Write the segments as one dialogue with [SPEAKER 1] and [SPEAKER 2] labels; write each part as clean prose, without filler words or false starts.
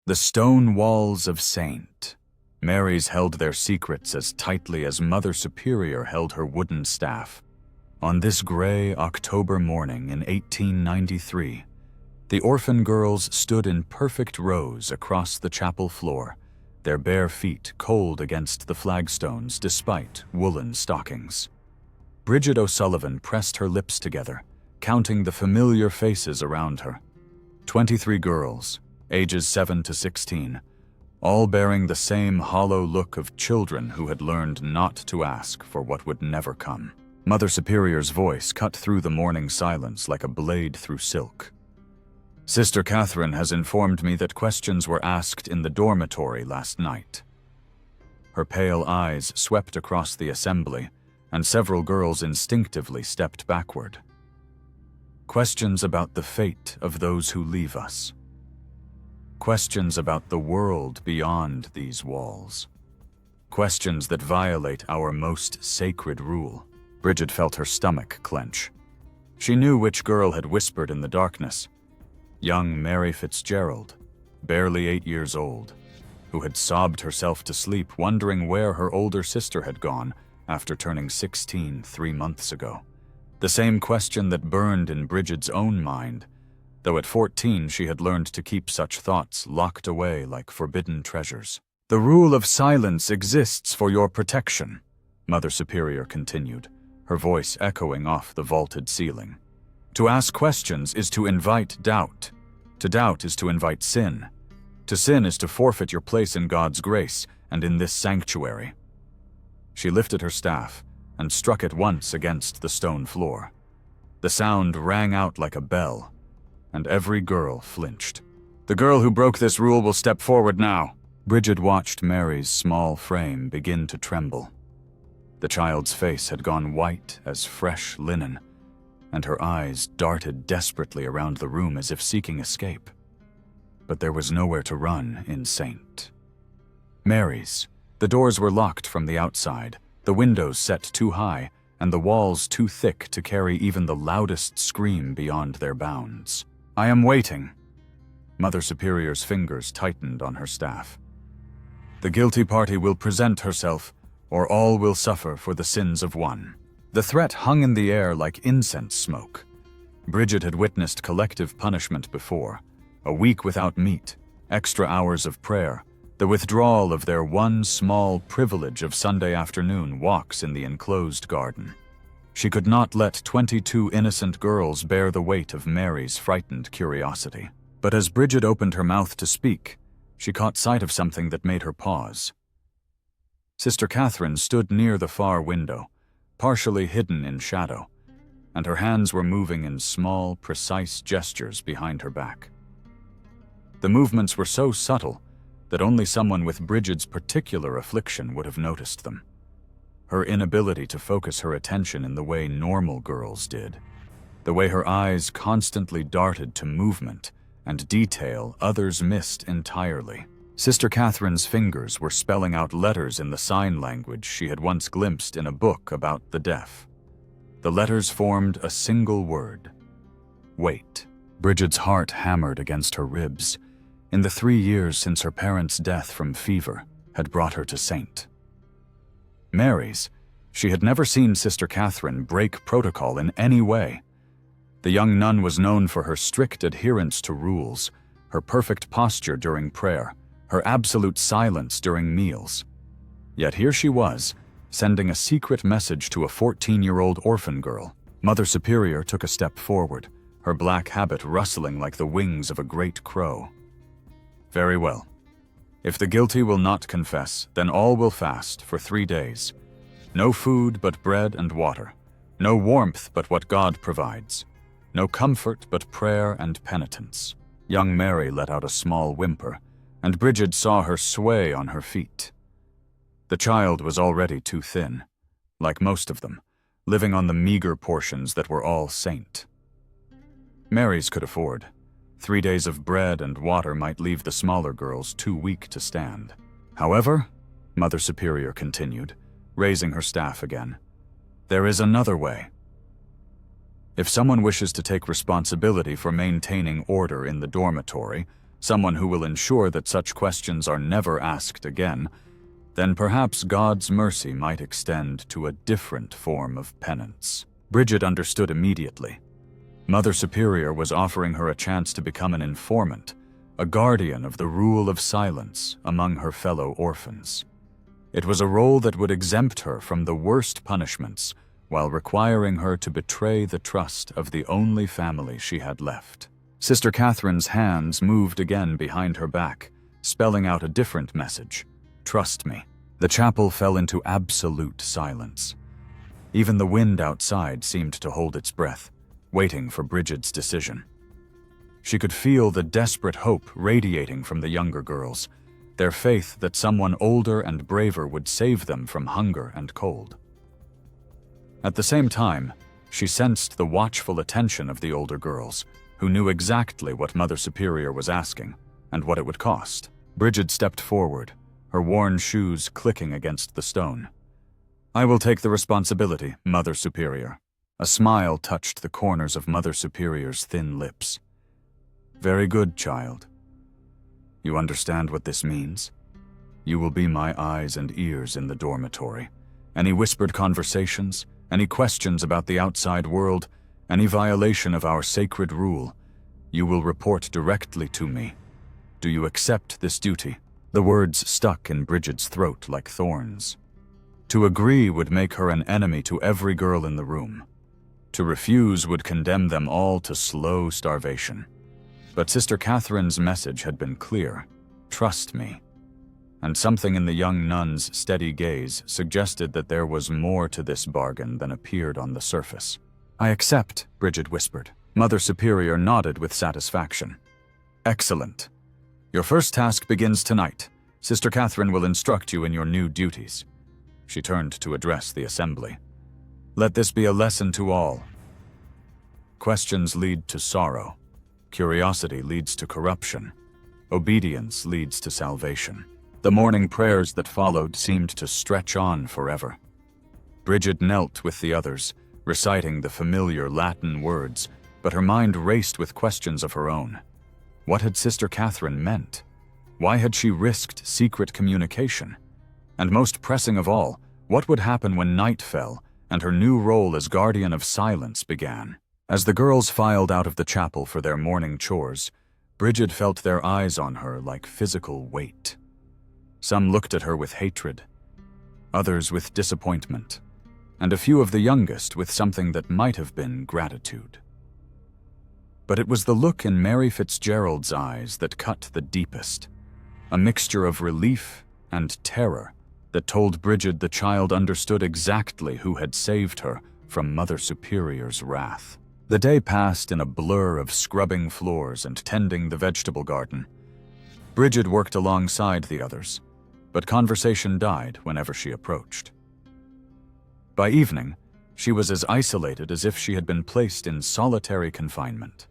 [SPEAKER 1] The stone walls of Saint. Mary's held their secrets as tightly as Mother Superior held her wooden staff. On this gray October morning in 1893, the orphan girls stood in perfect rows across the chapel floor, their bare feet cold against the flagstones despite woolen stockings. Bridget O'Sullivan pressed her lips together, counting the familiar faces around her. 23 girls, ages 7 to 16, all bearing the same hollow look of children who had learned not to ask for what would never come. Mother Superior's voice cut through the morning silence like a blade through silk. Sister Catherine has informed me that questions were asked in the dormitory last night. Her pale eyes swept across the assembly, and several girls instinctively stepped backward. Questions about the fate of those who leave us. Questions about the world beyond these walls. Questions that violate our most sacred rule. Bridget felt her stomach clench. She knew which girl had whispered in the darkness. Young Mary Fitzgerald, barely 8 years old, who had sobbed herself to sleep wondering where her older sister had gone after turning 16 3 months ago. The same question that burned in Bridget's own mind, though at 14 she had learned to keep such thoughts locked away like forbidden treasures. The rule of silence exists for your protection, Mother Superior continued, her voice echoing off the vaulted ceiling. To ask questions is to invite doubt. To doubt is to invite sin. To sin is to forfeit your place in God's grace and in this sanctuary. She lifted her staff and struck it once against the stone floor. The sound rang out like a bell, and every girl flinched. The girl who broke this rule will step forward now. Bridget watched Mary's small frame begin to tremble. The child's face had gone white as fresh linen, and her eyes darted desperately around the room as if seeking escape. But there was nowhere to run in Saint. Mary's. The doors were locked from the outside, the windows set too high, and the walls too thick to carry even the loudest scream beyond their bounds. I am waiting. Mother Superior's fingers tightened on her staff. The guilty party will present herself, or all will suffer for the sins of one. The threat hung in the air like incense smoke. Bridget had witnessed collective punishment before, a week without meat, extra hours of prayer, the withdrawal of their one small privilege of Sunday afternoon walks in the enclosed garden. She could not let 22 innocent girls bear the weight of Mary's frightened curiosity. But as Bridget opened her mouth to speak, she caught sight of something that made her pause. Sister Catherine stood near the far window, partially hidden in shadow, and her hands were moving in small, precise gestures behind her back. The movements were so subtle that only someone with Bridget's particular affliction would have noticed them. Her inability to focus her attention in the way normal girls did, the way her eyes constantly darted to movement and detail others missed entirely. Sister Catherine's fingers were spelling out letters in the sign language she had once glimpsed in a book about the deaf. The letters formed a single word: wait. Bridget's heart hammered against her ribs. In the 3 years since her parents' death from fever had brought her to Saint Mary's, she had never seen Sister Catherine break protocol in any way. The young nun was known for her strict adherence to rules, her perfect posture during prayer, her absolute silence during meals. Yet here she was, sending a secret message to a 14-year-old orphan girl. Mother Superior took a step forward, her black habit rustling like the wings of a great crow. Very well. If the guilty will not confess, then all will fast for 3 days. No food but bread and water. No warmth but what God provides. No comfort but prayer and penitence. Young Mary let out a small whimper, and Bridget saw her sway on her feet. The child was already too thin, like most of them, living on the meager portions that were all Saint. Mary's could afford. 3 days of bread and water might leave the smaller girls too weak to stand. However, Mother Superior continued, raising her staff again, there is another way. If someone wishes to take responsibility for maintaining order in the dormitory, someone who will ensure that such questions are never asked again, then perhaps God's mercy might extend to a different form of penance. Bridget understood immediately. Mother Superior was offering her a chance to become an informant, a guardian of the rule of silence among her fellow orphans. It was a role that would exempt her from the worst punishments while requiring her to betray the trust of the only family she had left. Sister Catherine's hands moved again behind her back, spelling out a different message. Trust me. The chapel fell into absolute silence. Even the wind outside seemed to hold its breath, waiting for Bridget's decision. She could feel the desperate hope radiating from the younger girls, their faith that someone older and braver would save them from hunger and cold. At the same time, she sensed the watchful attention of the older girls, who knew exactly what Mother Superior was asking and what it would cost. Bridget stepped forward, her worn shoes clicking against the stone. I will take the responsibility, Mother Superior. A smile touched the corners of Mother Superior's thin lips. Very good, child. You understand what this means? You will be my eyes and ears in the dormitory. Any whispered conversations, any questions about the outside world, any violation of our sacred rule, you will report directly to me. Do you accept this duty? The words stuck in Bridget's throat like thorns. To agree would make her an enemy to every girl in the room. To refuse would condemn them all to slow starvation. But Sister Catherine's message had been clear. Trust me. And something in the young nun's steady gaze suggested that there was more to this bargain than appeared on the surface. I accept, Bridget whispered. Mother Superior nodded with satisfaction. Excellent. Your first task begins tonight. Sister Catherine will instruct you in your new duties. She turned to address the assembly. Let this be a lesson to all. Questions lead to sorrow. Curiosity leads to corruption. Obedience leads to salvation. The morning prayers that followed seemed to stretch on forever. Bridget knelt with the others, reciting the familiar Latin words, but her mind raced with questions of her own. What had Sister Catherine meant? Why had she risked secret communication? And most pressing of all, what would happen when night fell and her new role as guardian of silence began? As the girls filed out of the chapel for their morning chores, Bridget felt their eyes on her like physical weight. Some looked at her with hatred, others with disappointment, and a few of the youngest with something that might have been gratitude. But it was the look in Mary Fitzgerald's eyes that cut the deepest, a mixture of relief and terror that told Bridget the child understood exactly who had saved her from Mother Superior's wrath. The day passed in a blur of scrubbing floors and tending the vegetable garden. Bridget worked alongside the others, but conversation died whenever she approached. By evening, she was as isolated as if she had been placed in solitary confinement.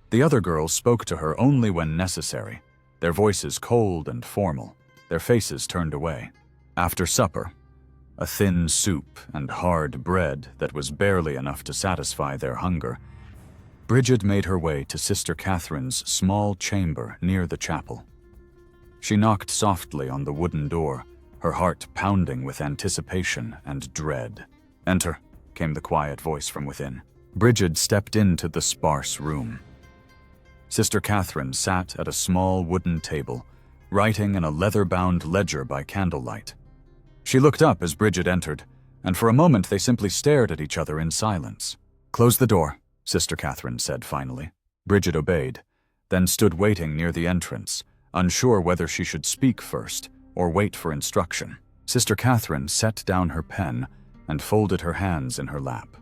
[SPEAKER 1] The other girls spoke to her only when necessary, their voices cold and formal, their faces turned away. After supper, a thin soup and hard bread that was barely enough to satisfy their hunger, Bridget made her way to Sister Catherine's small chamber near the chapel. She knocked softly on the wooden door, her heart pounding with anticipation and dread. Enter, came the quiet voice from within. Bridget stepped into the sparse room. Sister Catherine sat at a small wooden table, writing in a leather-bound ledger by candlelight. She looked up as Bridget entered, and for a moment they simply stared at each other in silence. Close the door, Sister Catherine said finally. Bridget obeyed, then stood waiting near the entrance, unsure whether she should speak first or wait for instruction. Sister Catherine set down her pen and folded her hands in her lap.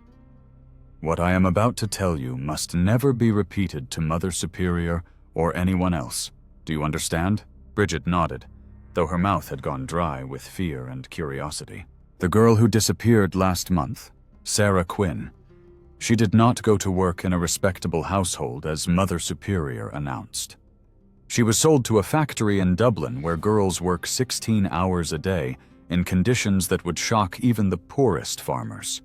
[SPEAKER 1] What I am about to tell you must never be repeated to Mother Superior or anyone else. Do you understand? Bridget nodded, though her mouth had gone dry with fear and curiosity. The girl who disappeared last month, Sarah Quinn, she did not go to work in a respectable household as Mother Superior announced. She was sold to a factory in Dublin where girls work 16 hours a day in conditions that would shock even the poorest farmers.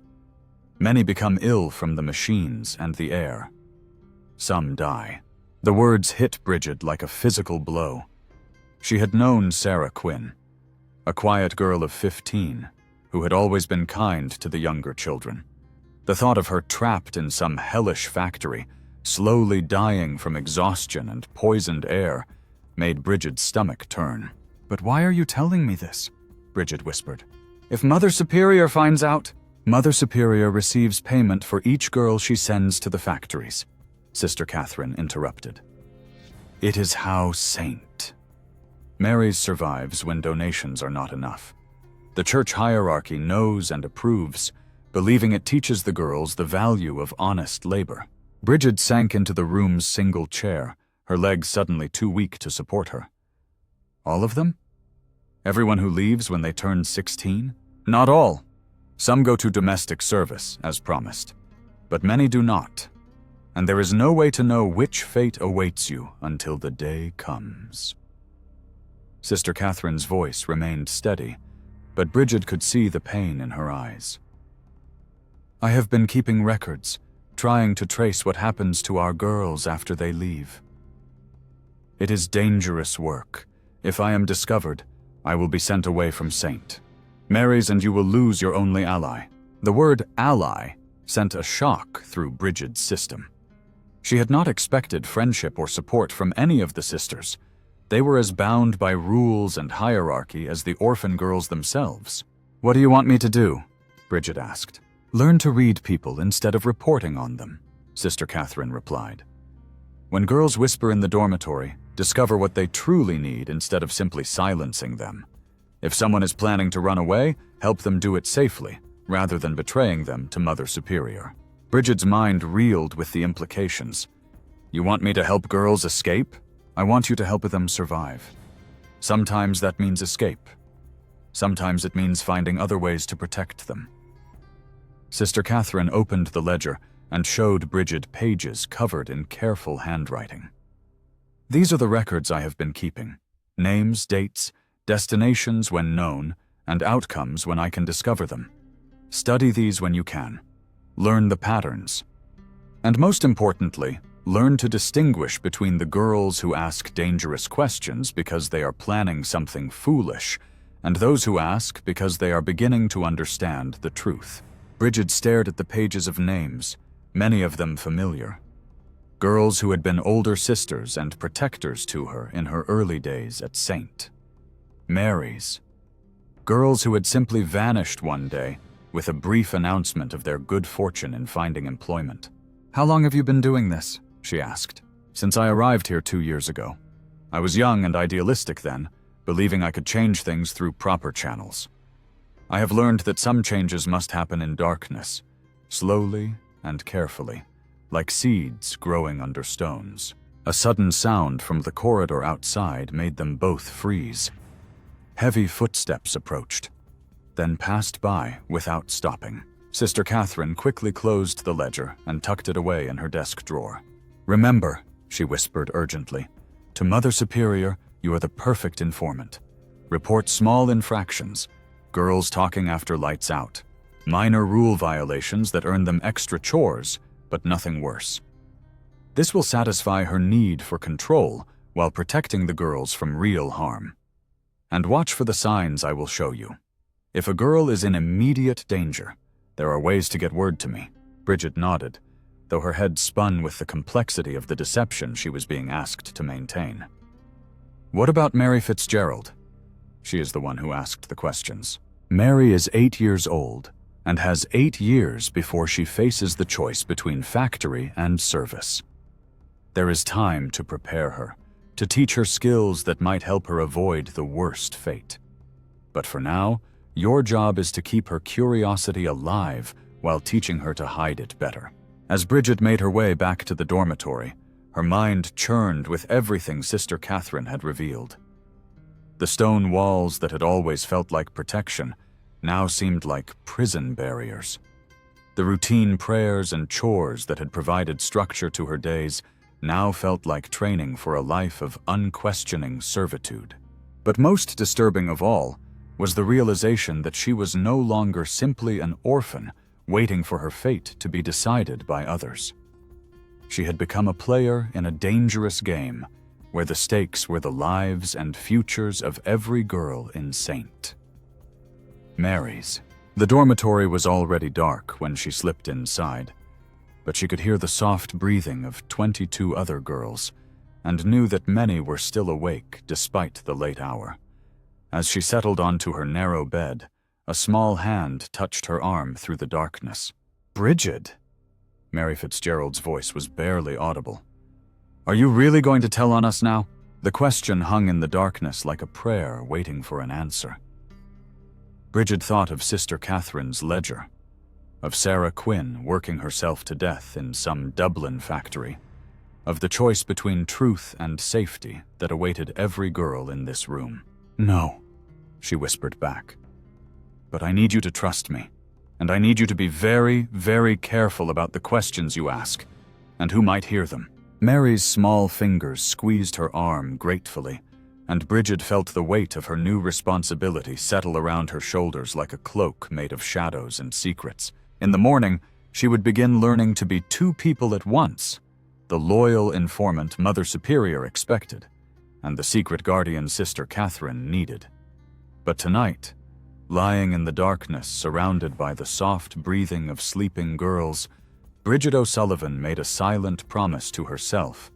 [SPEAKER 1] Many become ill from the machines and the air. Some die. The words hit Bridget like a physical blow. She had known Sarah Quinn, a quiet girl of 15 who had always been kind to the younger children. The thought of her trapped in some hellish factory, slowly dying from exhaustion and poisoned air, made Bridget's stomach turn. "But why are you telling me this?" Bridget whispered. "If Mother Superior finds out..." "Mother Superior receives payment for each girl she sends to the factories," Sister Catherine interrupted. "It is how Saint. Mary's survives when donations are not enough. The church hierarchy knows and approves, believing it teaches the girls the value of honest labor." Bridget sank into the room's single chair, her legs suddenly too weak to support her. "All of them? Everyone who leaves when they turn 16? Not all. Some go to domestic service, as promised. But many do not. And there is no way to know which fate awaits you until the day comes." Sister Catherine's voice remained steady, but Bridget could see the pain in her eyes. "I have been keeping records, trying to trace what happens to our girls after they leave. It is dangerous work. If I am discovered, I will be sent away from Saint. Mary's and you will lose your only ally." The word ally sent a shock through Bridget's system. She had not expected friendship or support from any of the sisters. They were as bound by rules and hierarchy as the orphan girls themselves. "What do you want me to do?" Bridget asked. "Learn to read people instead of reporting on them," Sister Catherine replied. "When girls whisper in the dormitory, discover what they truly need instead of simply silencing them. If someone is planning to run away, help them do it safely, rather than betraying them to Mother Superior." Bridget's mind reeled with the implications. "You want me to help girls escape? I want you to help them survive. Sometimes that means escape. Sometimes it means finding other ways to protect them." Sister Catherine opened the ledger and showed Bridget pages covered in careful handwriting. "These are the records I have been keeping. Names, dates, destinations when known, and outcomes when I can discover them. Study these when you can. Learn the patterns. And most importantly, learn to distinguish between the girls who ask dangerous questions because they are planning something foolish, and those who ask because they are beginning to understand the truth." Bridget stared at the pages of names, many of them familiar. Girls who had been older sisters and protectors to her in her early days at Saint. Mary's. Girls who had simply vanished one day with a brief announcement of their good fortune in finding employment. "How long have you been doing this?" she asked. "Since I arrived here 2 years ago. I was young and idealistic then, believing I could change things through proper channels. I have learned that some changes must happen in darkness, slowly and carefully, like seeds growing under stones." A sudden sound from the corridor outside made them both freeze. Heavy footsteps approached, then passed by without stopping. Sister Catherine quickly closed the ledger and tucked it away in her desk drawer. "Remember," she whispered urgently, "to Mother Superior, you are the perfect informant. Report small infractions, girls talking after lights out, minor rule violations that earn them extra chores, but nothing worse. This will satisfy her need for control while protecting the girls from real harm. And watch for the signs I will show you. If a girl is in immediate danger, there are ways to get word to me." Bridget nodded, though her head spun with the complexity of the deception she was being asked to maintain. "What about Mary Fitzgerald?" She is the one who asked the questions. "Mary is 8 years old and has 8 years before she faces the choice between factory and service. There is time to prepare her, to teach her skills that might help her avoid the worst fate. But for now, your job is to keep her curiosity alive while teaching her to hide it better." As Bridget made her way back to the dormitory, her mind churned with everything Sister Catherine had revealed. The stone walls that had always felt like protection now seemed like prison barriers. The routine prayers and chores that had provided structure to her days now felt like training for a life of unquestioning servitude. But most disturbing of all was the realization that she was no longer simply an orphan waiting for her fate to be decided by others. She had become a player in a dangerous game where the stakes were the lives and futures of every girl in Saint Mary's. The dormitory was already dark when she slipped inside, but she could hear the soft breathing of 22 other girls and knew that many were still awake despite the late hour. As she settled onto her narrow bed, a small hand touched her arm through the darkness. "Bridget!" Mary Fitzgerald's voice was barely audible. "Are you really going to tell on us now?" The question hung in the darkness like a prayer waiting for an answer. Bridget thought of Sister Catherine's ledger, of Sarah Quinn working herself to death in some Dublin factory, of the choice between truth and safety that awaited every girl in this room. "No," she whispered back. "But I need you to trust me, and I need you to be very, very careful about the questions you ask, and who might hear them." Mary's small fingers squeezed her arm gratefully, and Bridget felt the weight of her new responsibility settle around her shoulders like a cloak made of shadows and secrets. In the morning, she would begin learning to be two people at once, the loyal informant Mother Superior expected, and the secret guardian Sister Catherine needed. But tonight, lying in the darkness surrounded by the soft breathing of sleeping girls, Bridget O'Sullivan made a silent promise to herself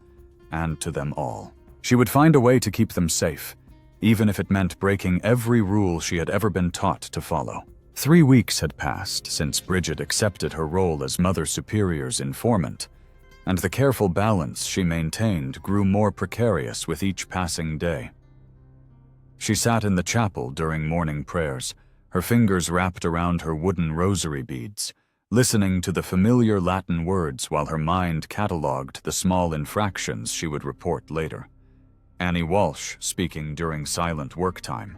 [SPEAKER 1] and to them all. She would find a way to keep them safe, even if it meant breaking every rule she had ever been taught to follow. 3 weeks had passed since Bridget accepted her role as Mother Superior's informant, and the careful balance she maintained grew more precarious with each passing day. She sat in the chapel during morning prayers, her fingers wrapped around her wooden rosary beads, listening to the familiar Latin words while her mind catalogued the small infractions she would report later. Annie Walsh speaking during silent work time,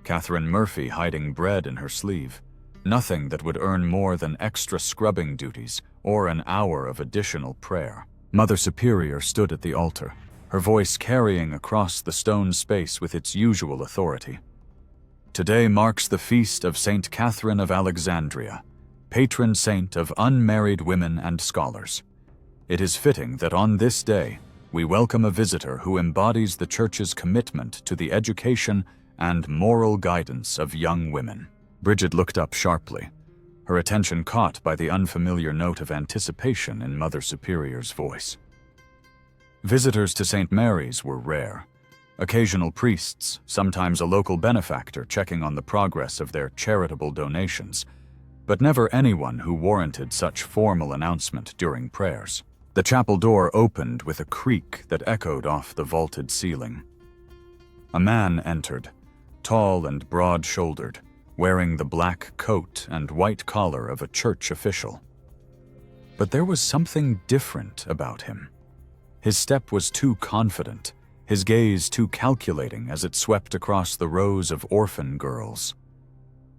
[SPEAKER 1] Catherine Murphy hiding bread in her sleeve, nothing that would earn more than extra scrubbing duties or an hour of additional prayer. Mother Superior stood at the altar, her voice carrying across the stone space with its usual authority. "Today marks the feast of Saint Catherine of Alexandria, patron saint of unmarried women and scholars. It is fitting that on this day, we welcome a visitor who embodies the Church's commitment to the education and moral guidance of young women." Bridget looked up sharply, her attention caught by the unfamiliar note of anticipation in Mother Superior's voice. Visitors to St. Mary's were rare. Occasional priests, sometimes a local benefactor checking on the progress of their charitable donations, but never anyone who warranted such formal announcement during prayers. The chapel door opened with a creak that echoed off the vaulted ceiling. A man entered, tall and broad-shouldered, wearing the black coat and white collar of a church official. But there was something different about him. His step was too confident, his gaze too calculating as it swept across the rows of orphan girls.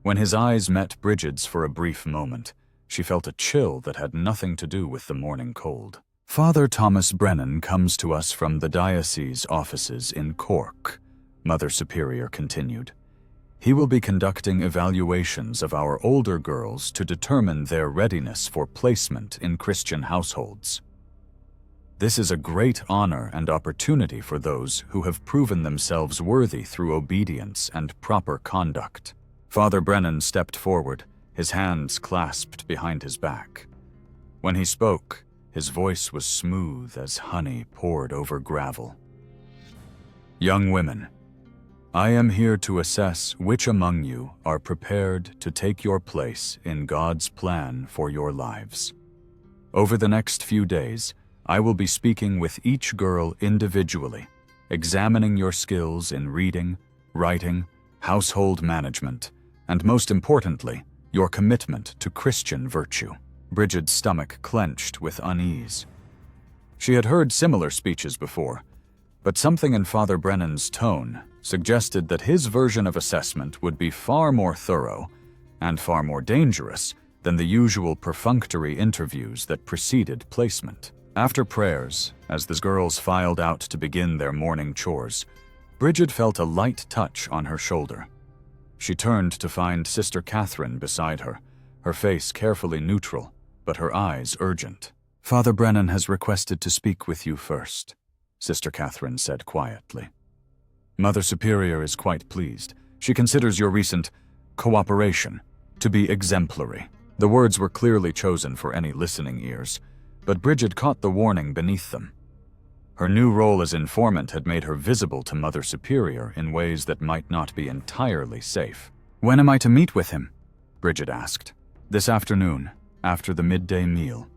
[SPEAKER 1] When his eyes met Bridget's for a brief moment, she felt a chill that had nothing to do with the morning cold. "Father Thomas Brennan comes to us from the diocese offices in Cork," Mother Superior continued. "He will be conducting evaluations of our older girls to determine their readiness for placement in Christian households. This is a great honor and opportunity for those who have proven themselves worthy through obedience and proper conduct." Father Brennan stepped forward, his hands clasped behind his back. When he spoke, his voice was smooth as honey poured over gravel. "Young women, I am here to assess which among you are prepared to take your place in God's plan for your lives. Over the next few days, I will be speaking with each girl individually, examining your skills in reading, writing, household management, and most importantly, your commitment to Christian virtue." Bridget's stomach clenched with unease. She had heard similar speeches before, but something in Father Brennan's tone suggested that his version of assessment would be far more thorough and far more dangerous than the usual perfunctory interviews that preceded placement. After prayers, as the girls filed out to begin their morning chores, Bridget felt a light touch on her shoulder. She turned to find Sister Catherine beside her, her face carefully neutral, but her eyes urgent. "Father Brennan has requested to speak with you first," Sister Catherine said quietly. "Mother Superior is quite pleased. She considers your recent cooperation to be exemplary." The words were clearly chosen for any listening ears, but Bridget caught the warning beneath them. Her new role as informant had made her visible to Mother Superior in ways that might not be entirely safe. "When am I to meet with him?" Bridget asked. "This afternoon, after the midday meal.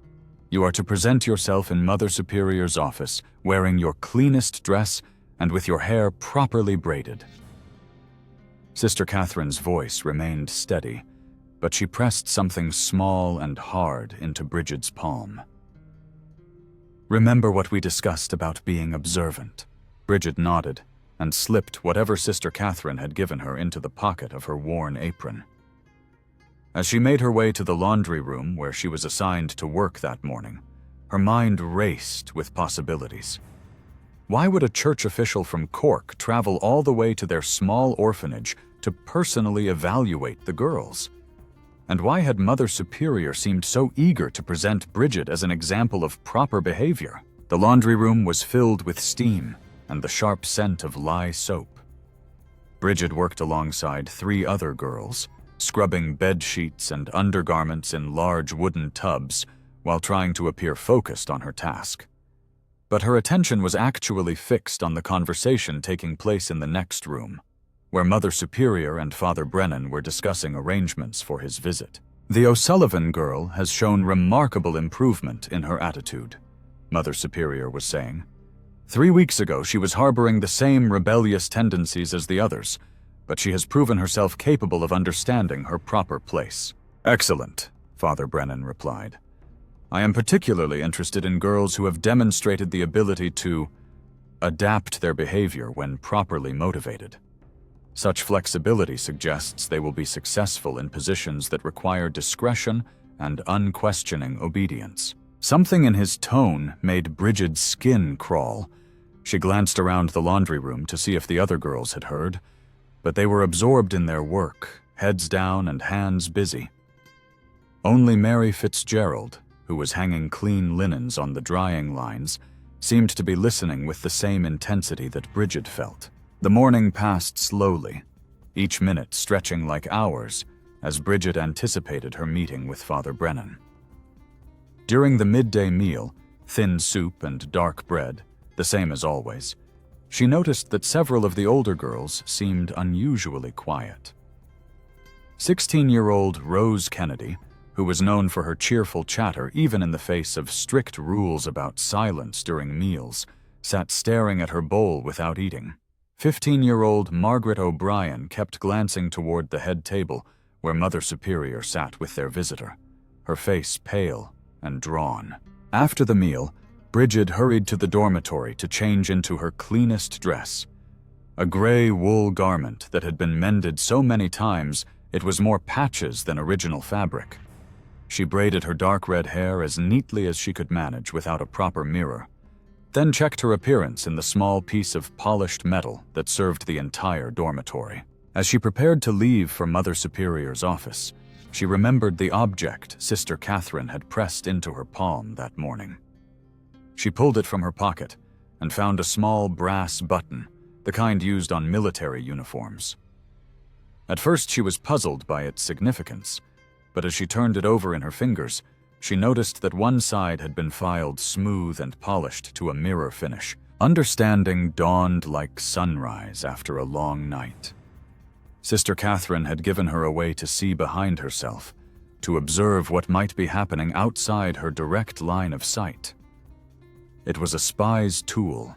[SPEAKER 1] You are to present yourself in Mother Superior's office, wearing your cleanest dress and with your hair properly braided." Sister Catherine's voice remained steady, but she pressed something small and hard into Bridget's palm. "Remember what we discussed about being observant." Bridget nodded and slipped whatever Sister Catherine had given her into the pocket of her worn apron. As she made her way to the laundry room where she was assigned to work that morning, her mind raced with possibilities. Why would a church official from Cork travel all the way to their small orphanage to personally evaluate the girls? And why had Mother Superior seemed so eager to present Bridget as an example of proper behavior? The laundry room was filled with steam and the sharp scent of lye soap. Bridget worked alongside 3 other girls, scrubbing bed sheets and undergarments in large wooden tubs while trying to appear focused on her task. But her attention was actually fixed on the conversation taking place in the next room, where Mother Superior and Father Brennan were discussing arrangements for his visit. "The O'Sullivan girl has shown remarkable improvement in her attitude," Mother Superior was saying. 3 weeks ago, she was harboring the same rebellious tendencies as the others, but she has proven herself capable of understanding her proper place. "Excellent," Father Brennan replied. "I am particularly interested in girls who have demonstrated the ability to adapt their behavior when properly motivated. Such flexibility suggests they will be successful in positions that require discretion and unquestioning obedience." Something in his tone made Bridget's skin crawl. She glanced around the laundry room to see if the other girls had heard, but they were absorbed in their work, heads down and hands busy. Only Mary Fitzgerald, who was hanging clean linens on the drying lines, seemed to be listening with the same intensity that Bridget felt. The morning passed slowly, each minute stretching like hours, as Bridget anticipated her meeting with Father Brennan. During the midday meal, thin soup and dark bread, the same as always, she noticed that several of the older girls seemed unusually quiet. 16-year-old Rose Kennedy, who was known for her cheerful chatter even in the face of strict rules about silence during meals, sat staring at her bowl without eating. 15-year-old Margaret O'Brien kept glancing toward the head table where Mother Superior sat with their visitor, her face pale and drawn. After the meal, Bridget hurried to the dormitory to change into her cleanest dress. A gray wool garment that had been mended so many times it was more patches than original fabric. She braided her dark red hair as neatly as she could manage without a proper mirror, then checked her appearance in the small piece of polished metal that served the entire dormitory. As she prepared to leave for Mother Superior's office, she remembered the object Sister Catherine had pressed into her palm that morning. She pulled it from her pocket and found a small brass button, the kind used on military uniforms. At first she was puzzled by its significance, but as she turned it over in her fingers, she noticed that one side had been filed smooth and polished to a mirror finish. Understanding dawned like sunrise after a long night. Sister Catherine had given her a way to see behind herself, to observe what might be happening outside her direct line of sight. It was a spy's tool,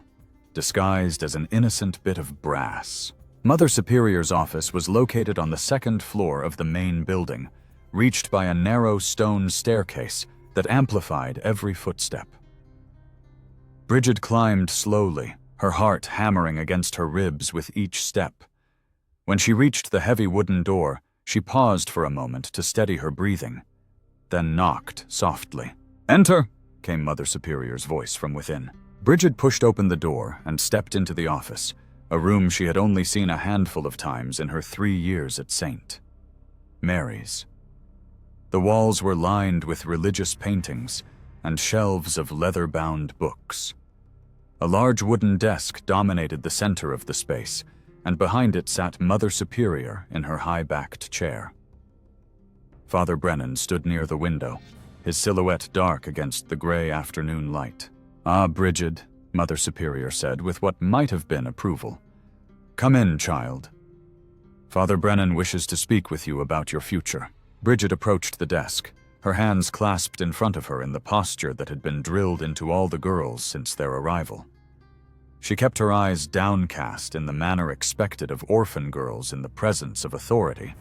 [SPEAKER 1] disguised as an innocent bit of brass. Mother Superior's office was located on the 2nd floor of the main building, reached by a narrow stone staircase that amplified every footstep. Bridget climbed slowly, her heart hammering against her ribs with each step. When she reached the heavy wooden door, she paused for a moment to steady her breathing, then knocked softly. "Enter!" came Mother Superior's voice from within. Bridget pushed open the door and stepped into the office, a room she had only seen a handful of times in her 3 years at St. Mary's. The walls were lined with religious paintings, and shelves of leather-bound books. A large wooden desk dominated the center of the space, and behind it sat Mother Superior in her high-backed chair. Father Brennan stood near the window, his silhouette dark against the gray afternoon light. "Ah, Bridget," Mother Superior said with what might have been approval. "Come in, child. Father Brennan wishes to speak with you about your future." Bridget approached the desk, her hands clasped in front of her in the posture that had been drilled into all the girls since their arrival. She kept her eyes downcast in the manner expected of orphan girls in the presence of authority,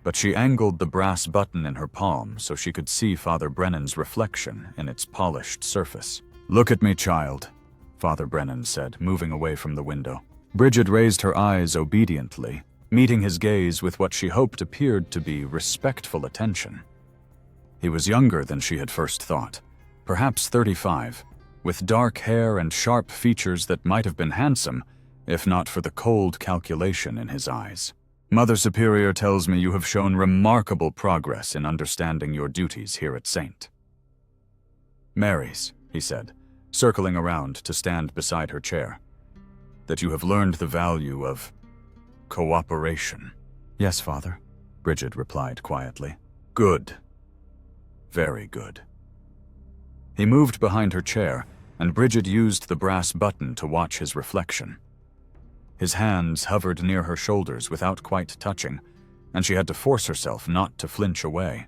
[SPEAKER 1] but she angled the brass button in her palm so she could see Father Brennan's reflection in its polished surface. "Look at me, child," Father Brennan said, moving away from the window. Bridget raised her eyes obediently, meeting his gaze with what she hoped appeared to be respectful attention. He was younger than she had first thought, perhaps 35, with dark hair and sharp features that might have been handsome, if not for the cold calculation in his eyes. "Mother Superior tells me you have shown remarkable progress in understanding your duties here at St. Mary's," he said, circling around to stand beside her chair. "That you have learned the value of cooperation." "Yes, Father," Bridget replied quietly. "Good. Very good." He moved behind her chair, and Bridget used the brass button to watch his reflection. His hands hovered near her shoulders without quite touching, and she had to force herself not to flinch away.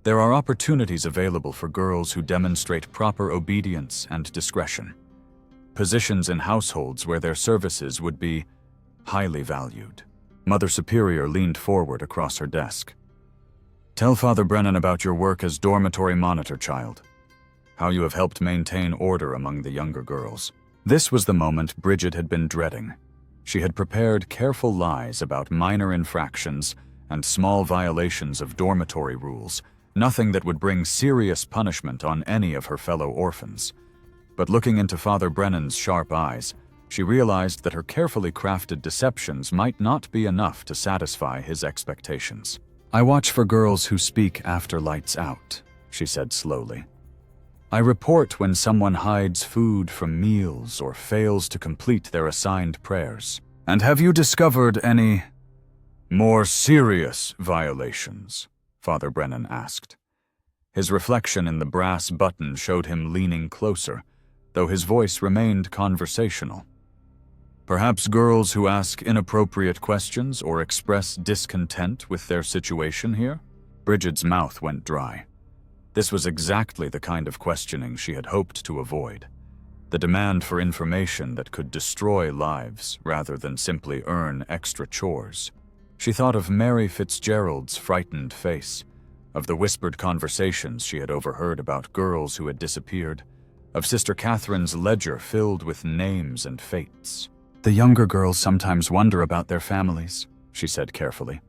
[SPEAKER 1] There are opportunities available for girls who demonstrate proper obedience and discretion. Positions in households where their services would be highly valued. Mother Superior leaned forward across her desk. "Tell Father Brennan about your work as dormitory monitor, child. How you have helped maintain order among the younger girls." This was the moment Bridget had been dreading. She had prepared careful lies about minor infractions and small violations of dormitory rules, nothing that would bring serious punishment on any of her fellow orphans. But looking into Father Brennan's sharp eyes, she realized that her carefully crafted deceptions might not be enough to satisfy his expectations. "I watch for girls who speak after lights out," she said slowly. "I report when someone hides food from meals or fails to complete their assigned prayers. And have you discovered any more serious violations?" Father Brennan asked. His reflection in the brass button showed him leaning closer, though his voice remained conversational. "Perhaps girls who ask inappropriate questions or express discontent with their situation here?" Bridget's mouth went dry. This was exactly the kind of questioning she had hoped to avoid. The demand for information that could destroy lives rather than simply earn extra chores. She thought of Mary Fitzgerald's frightened face, of the whispered conversations she had overheard about girls who had disappeared, of Sister Catherine's ledger filled with names and fates. "The younger girls sometimes wonder about their families," she said carefully.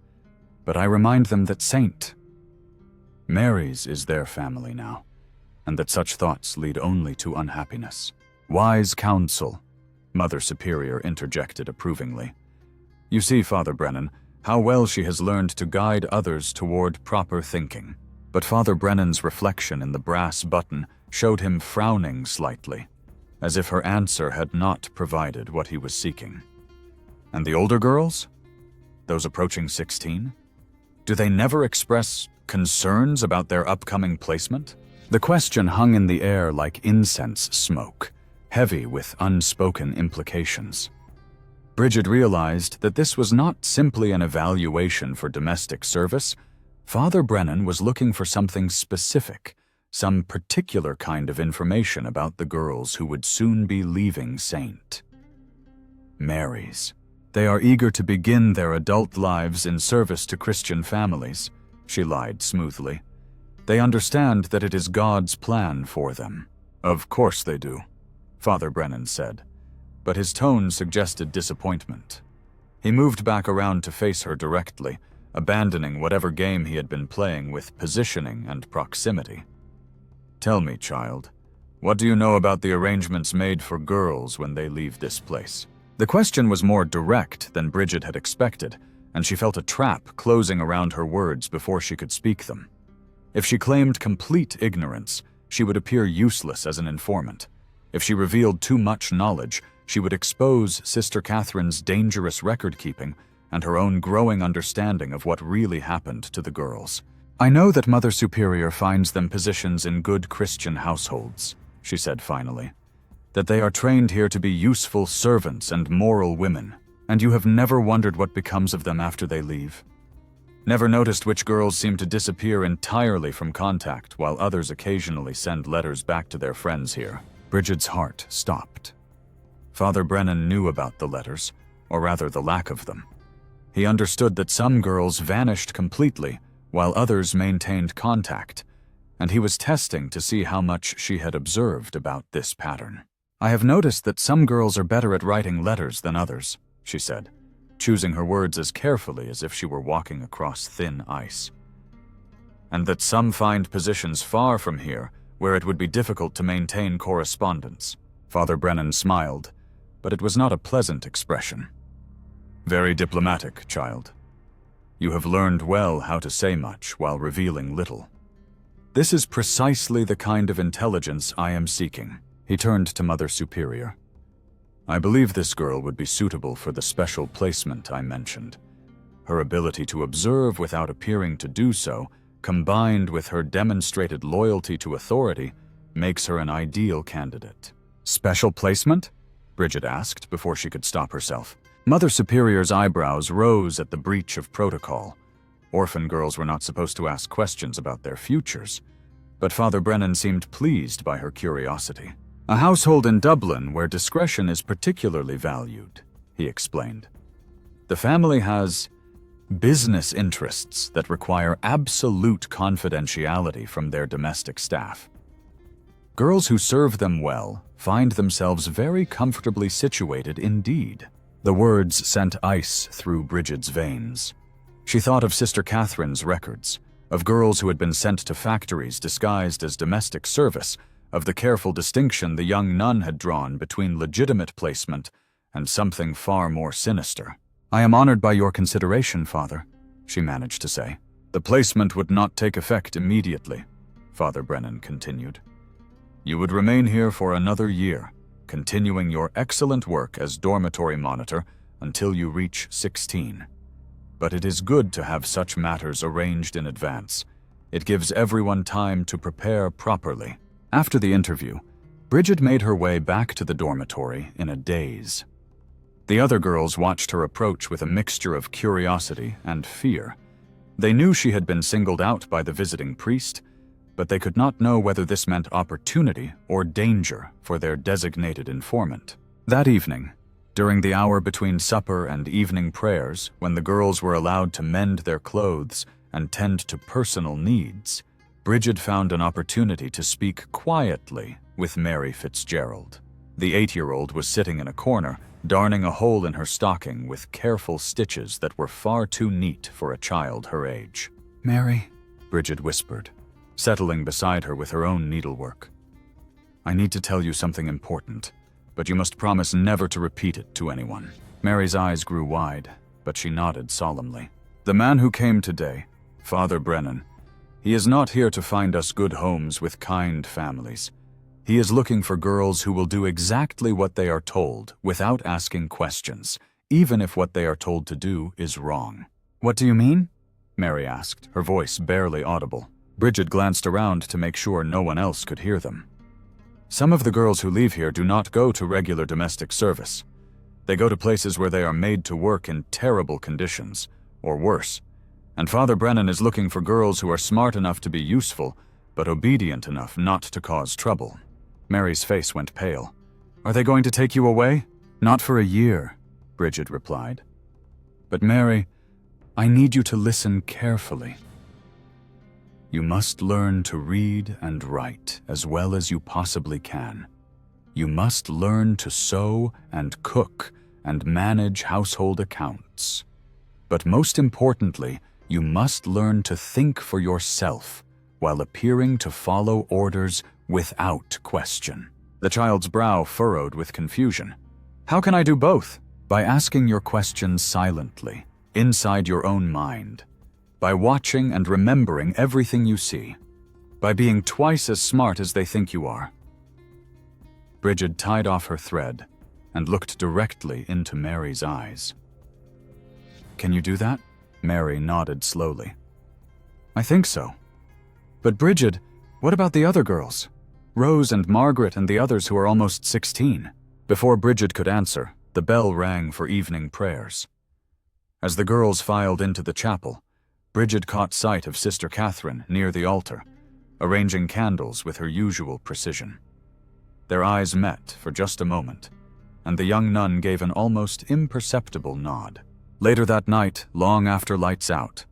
[SPEAKER 1] "But I remind them that St. Mary's is their family now, and that such thoughts lead only to unhappiness." "Wise counsel," Mother Superior interjected approvingly. "You see, Father Brennan, how well she has learned to guide others toward proper thinking." But Father Brennan's reflection in the brass button showed him frowning slightly, as if her answer had not provided what he was seeking. "And the older girls? Those approaching 16? Do they never express concerns about their upcoming placement?" The question hung in the air like incense smoke, heavy with unspoken implications. Bridget realized that this was not simply an evaluation for domestic service. Father Brennan was looking for something specific, some particular kind of information about the girls who would soon be leaving St. Mary's. "They are eager to begin their adult lives in service to Christian families," she lied smoothly. "They understand that it is God's plan for them." "Of course they do," Father Brennan said, but his tone suggested disappointment. He moved back around to face her directly, abandoning whatever game he had been playing with positioning and proximity. "Tell me, child, what do you know about the arrangements made for girls when they leave this place?" The question was more direct than Bridget had expected, and she felt a trap closing around her words before she could speak them. If she claimed complete ignorance, she would appear useless as an informant. If she revealed too much knowledge, she would expose Sister Catherine's dangerous record-keeping and her own growing understanding of what really happened to the girls. "I know that Mother Superior finds them positions in good Christian households," she said finally. "That they are trained here to be useful servants and moral women, and you have never wondered what becomes of them after they leave? Never noticed which girls seem to disappear entirely from contact, while others occasionally send letters back to their friends here?" Bridget's heart stopped. Father Brennan knew about the letters, or rather the lack of them. He understood that some girls vanished completely, while others maintained contact, and he was testing to see how much she had observed about this pattern. "I have noticed that some girls are better at writing letters than others," she said, choosing her words as carefully as if she were walking across thin ice. "And that some find positions far from here, where it would be difficult to maintain correspondence." Father Brennan smiled, but it was not a pleasant expression. "Very diplomatic, child. You have learned well how to say much while revealing little. This is precisely the kind of intelligence I am seeking." He turned to Mother Superior. "I believe this girl would be suitable for the special placement I mentioned. Her ability to observe without appearing to do so, combined with her demonstrated loyalty to authority, makes her an ideal candidate." "Special placement?" Bridget asked before she could stop herself. Mother Superior's eyebrows rose at the breach of protocol. Orphan girls were not supposed to ask questions about their futures, but Father Brennan seemed pleased by her curiosity. "A household in Dublin where discretion is particularly valued," he explained. "The family has business interests that require absolute confidentiality from their domestic staff. Girls who serve them well find themselves very comfortably situated indeed." The words sent ice through Bridget's veins. She thought of Sister Catherine's records, of girls who had been sent to factories disguised as domestic service, of the careful distinction the young nun had drawn between legitimate placement and something far more sinister. "I am honored by your consideration, Father," she managed to say. "The placement would not take effect immediately," Father Brennan continued. "You would remain here for another year, continuing your excellent work as dormitory monitor until you reach 16. But it is good to have such matters arranged in advance. It gives everyone time to prepare properly." After the interview, Bridget made her way back to the dormitory in a daze. The other girls watched her approach with a mixture of curiosity and fear. They knew she had been singled out by the visiting priest, but they could not know whether this meant opportunity or danger for their designated informant. That evening, during the hour between supper and evening prayers, when the girls were allowed to mend their clothes and tend to personal needs, Bridget found an opportunity to speak quietly with Mary Fitzgerald. The 8-year-old was sitting in a corner, darning a hole in her stocking with careful stitches that were far too neat for a child her age. "Mary," Bridget whispered, settling beside her with her own needlework. "I need to tell you something important, but you must promise never to repeat it to anyone." Mary's eyes grew wide, but she nodded solemnly. "The man who came today, Father Brennan, he is not here to find us good homes with kind families. He is looking for girls who will do exactly what they are told without asking questions, even if what they are told to do is wrong." "What do you mean?" Mary asked, her voice barely audible. Bridget glanced around to make sure no one else could hear them. "Some of the girls who leave here do not go to regular domestic service. They go to places where they are made to work in terrible conditions, or worse. And Father Brennan is looking for girls who are smart enough to be useful, but obedient enough not to cause trouble." Mary's face went pale. "Are they going to take you away?" "Not for a year," Bridget replied. "But Mary, I need you to listen carefully. You must learn to read and write as well as you possibly can. You must learn to sew and cook and manage household accounts. But most importantly, you must learn to think for yourself while appearing to follow orders without question." The child's brow furrowed with confusion. "How can I do both?" "By asking your questions silently, inside your own mind. By watching and remembering everything you see. By being twice as smart as they think you are. Bridget tied off her thread and looked directly into Mary's eyes. Can you do that? Mary nodded slowly. I think so. But Bridget, what about the other girls? Rose and Margaret and the others who are almost 16. Before Bridget could answer, the bell rang for evening prayers. As the girls filed into the chapel, Bridget caught sight of Sister Catherine near the altar, arranging candles with her usual precision. Their eyes met for just a moment, and the young nun gave an almost imperceptible nod. Later that night, long after lights out,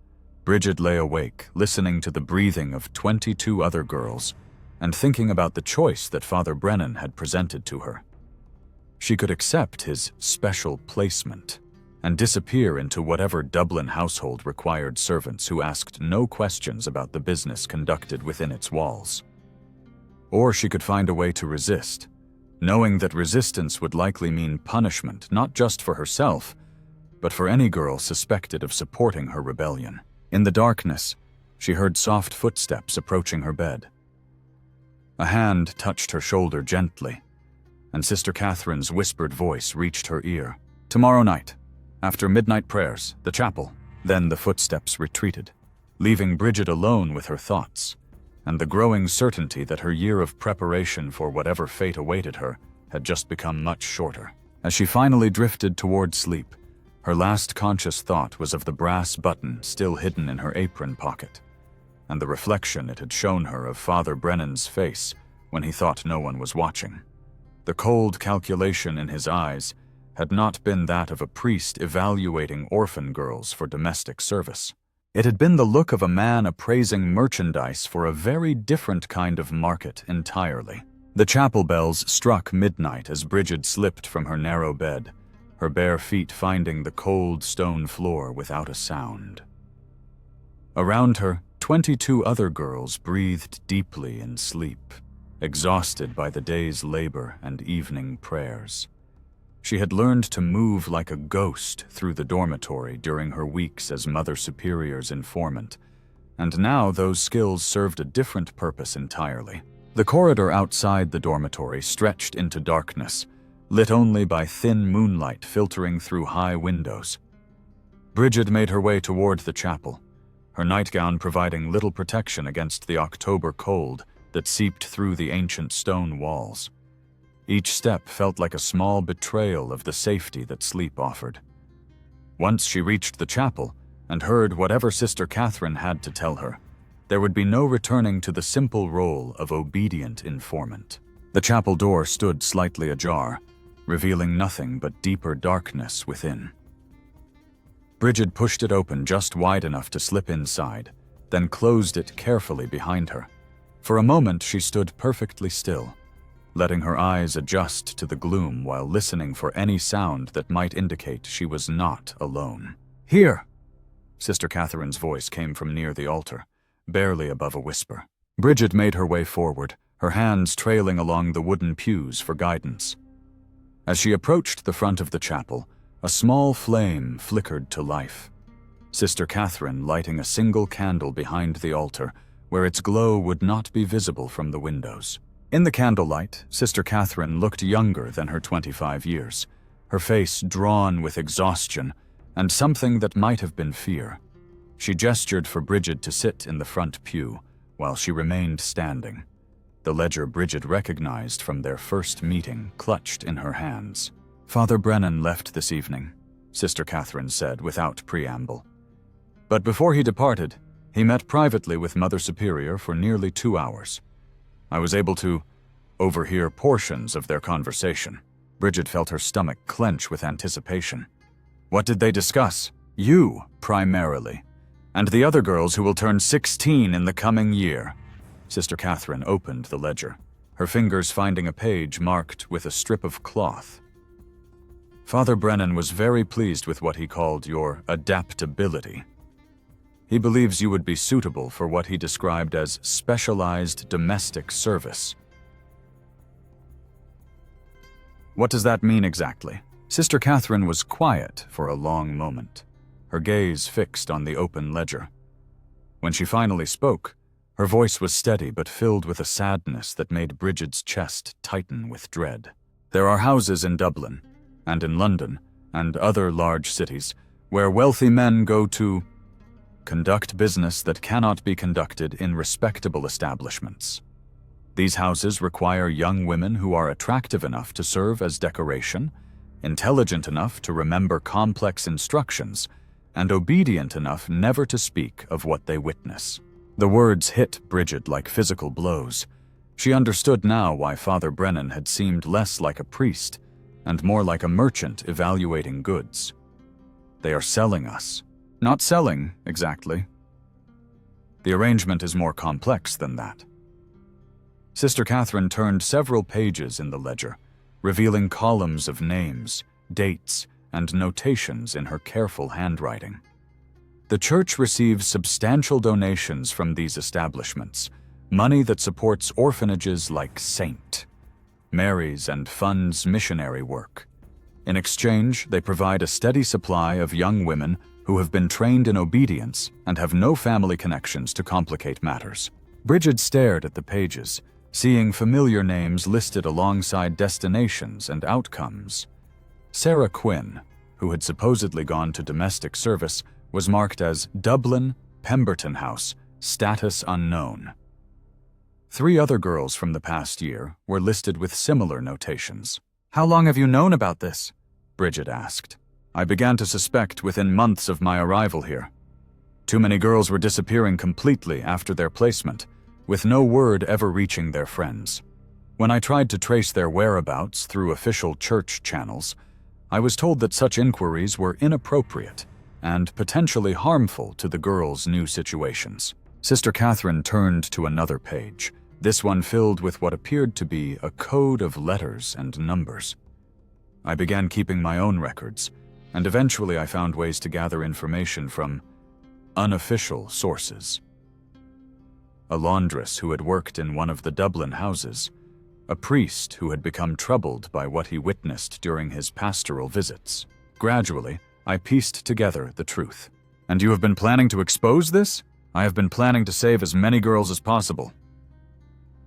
[SPEAKER 1] Bridget lay awake, listening to the breathing of 22 other girls and thinking about the choice that Father Brennan had presented to her. She could accept his special placement and disappear into whatever Dublin household required servants who asked no questions about the business conducted within its walls. Or she could find a way to resist, knowing that resistance would likely mean punishment not just for herself, but for any girl suspected of supporting her rebellion. In the darkness, she heard soft footsteps approaching her bed. A hand touched her shoulder gently, and Sister Catherine's whispered voice reached her ear. Tomorrow night, after midnight prayers, the chapel. Then the footsteps retreated, leaving Bridget alone with her thoughts, and the growing certainty that her year of preparation for whatever fate awaited her had just become much shorter. As she finally drifted toward sleep, her last conscious thought was of the brass button still hidden in her apron pocket, and the reflection it had shown her of Father Brennan's face when he thought no one was watching. The cold calculation in his eyes had not been that of a priest evaluating orphan girls for domestic service. It had been the look of a man appraising merchandise for a very different kind of market entirely. The chapel bells struck midnight as Bridget slipped from her narrow bed, her bare feet finding the cold stone floor without a sound. Around her, 22 other girls breathed deeply in sleep, exhausted by the day's labor and evening prayers. She had learned to move like a ghost through the dormitory during her weeks as Mother Superior's informant, and now those skills served a different purpose entirely. The corridor outside the dormitory stretched into darkness, lit only by thin moonlight filtering through high windows. Bridget made her way toward the chapel, her nightgown providing little protection against the October cold that seeped through the ancient stone walls. Each step felt like a small betrayal of the safety that sleep offered. Once she reached the chapel and heard whatever Sister Catherine had to tell her, there would be no returning to the simple role of obedient informant. The chapel door stood slightly ajar, revealing nothing but deeper darkness within. Bridget pushed it open just wide enough to slip inside, then closed it carefully behind her. For a moment she stood perfectly still, letting her eyes adjust to the gloom while listening for any sound that might indicate she was not alone. "Here!" Sister Catherine's voice came from near the altar, barely above a whisper. Bridget made her way forward, her hands trailing along the wooden pews for guidance. As she approached the front of the chapel, a small flame flickered to life. Sister Catherine lighting a single candle behind the altar, where its glow would not be visible from the windows. In the candlelight, Sister Catherine looked younger than her 25 years, her face drawn with exhaustion and something that might have been fear. She gestured for Bridget to sit in the front pew, while she remained standing, the ledger Bridget recognized from their first meeting clutched in her hands. "Father Brennan left this evening," Sister Catherine said without preamble. "But before he departed, he met privately with Mother Superior for nearly 2 hours. I was able to overhear portions of their conversation." Bridget felt her stomach clench with anticipation. "What did they discuss?" "You, primarily, and the other girls who will turn 16 in the coming year." Sister Catherine opened the ledger, her fingers finding a page marked with a strip of cloth. "Father Brennan was very pleased with what he called your adaptability. He believes you would be suitable for what he described as specialized domestic service." "What does that mean exactly?" Sister Catherine was quiet for a long moment, her gaze fixed on the open ledger. When she finally spoke, Her voice was steady but filled with a sadness that made Bridget's chest tighten with dread. There are houses in Dublin, and in London, and other large cities, where wealthy men go to conduct business that cannot be conducted in respectable establishments. These houses require young women who are attractive enough to serve as decoration, intelligent enough to remember complex instructions, and obedient enough never to speak of what they witness. The words hit Bridget like physical blows. She understood now why Father Brennan had seemed less like a priest and more like a merchant evaluating goods. They are selling us. Not selling, exactly. The arrangement is more complex than that. Sister Catherine turned several pages in the ledger, revealing columns of names, dates, and notations in her careful handwriting. The church receives substantial donations from these establishments, money that supports orphanages like St. Mary's and funds missionary work. In exchange, they provide a steady supply of young women who have been trained in obedience and have no family connections to complicate matters. Bridget stared at the pages, seeing familiar names listed alongside destinations and outcomes. Sarah Quinn, who had supposedly gone to domestic service, was marked as Dublin, Pemberton House, status unknown. 3 other girls from the past year were listed with similar notations. "How long have you known about this?" Bridget asked. "I began to suspect within months of my arrival here. Too many girls were disappearing completely after their placement, with no word ever reaching their friends. When I tried to trace their whereabouts through official church channels, I was told that such inquiries were inappropriate and potentially harmful to the girls' new situations." Sister Catherine turned to another page, this one filled with what appeared to be a code of letters and numbers. "I began keeping my own records, and eventually I found ways to gather information from unofficial sources. A laundress who had worked in one of the Dublin houses, a priest who had become troubled by what he witnessed during his pastoral visits. Gradually, I pieced together the truth. And you have been planning to expose this? I have been planning to save as many girls as possible.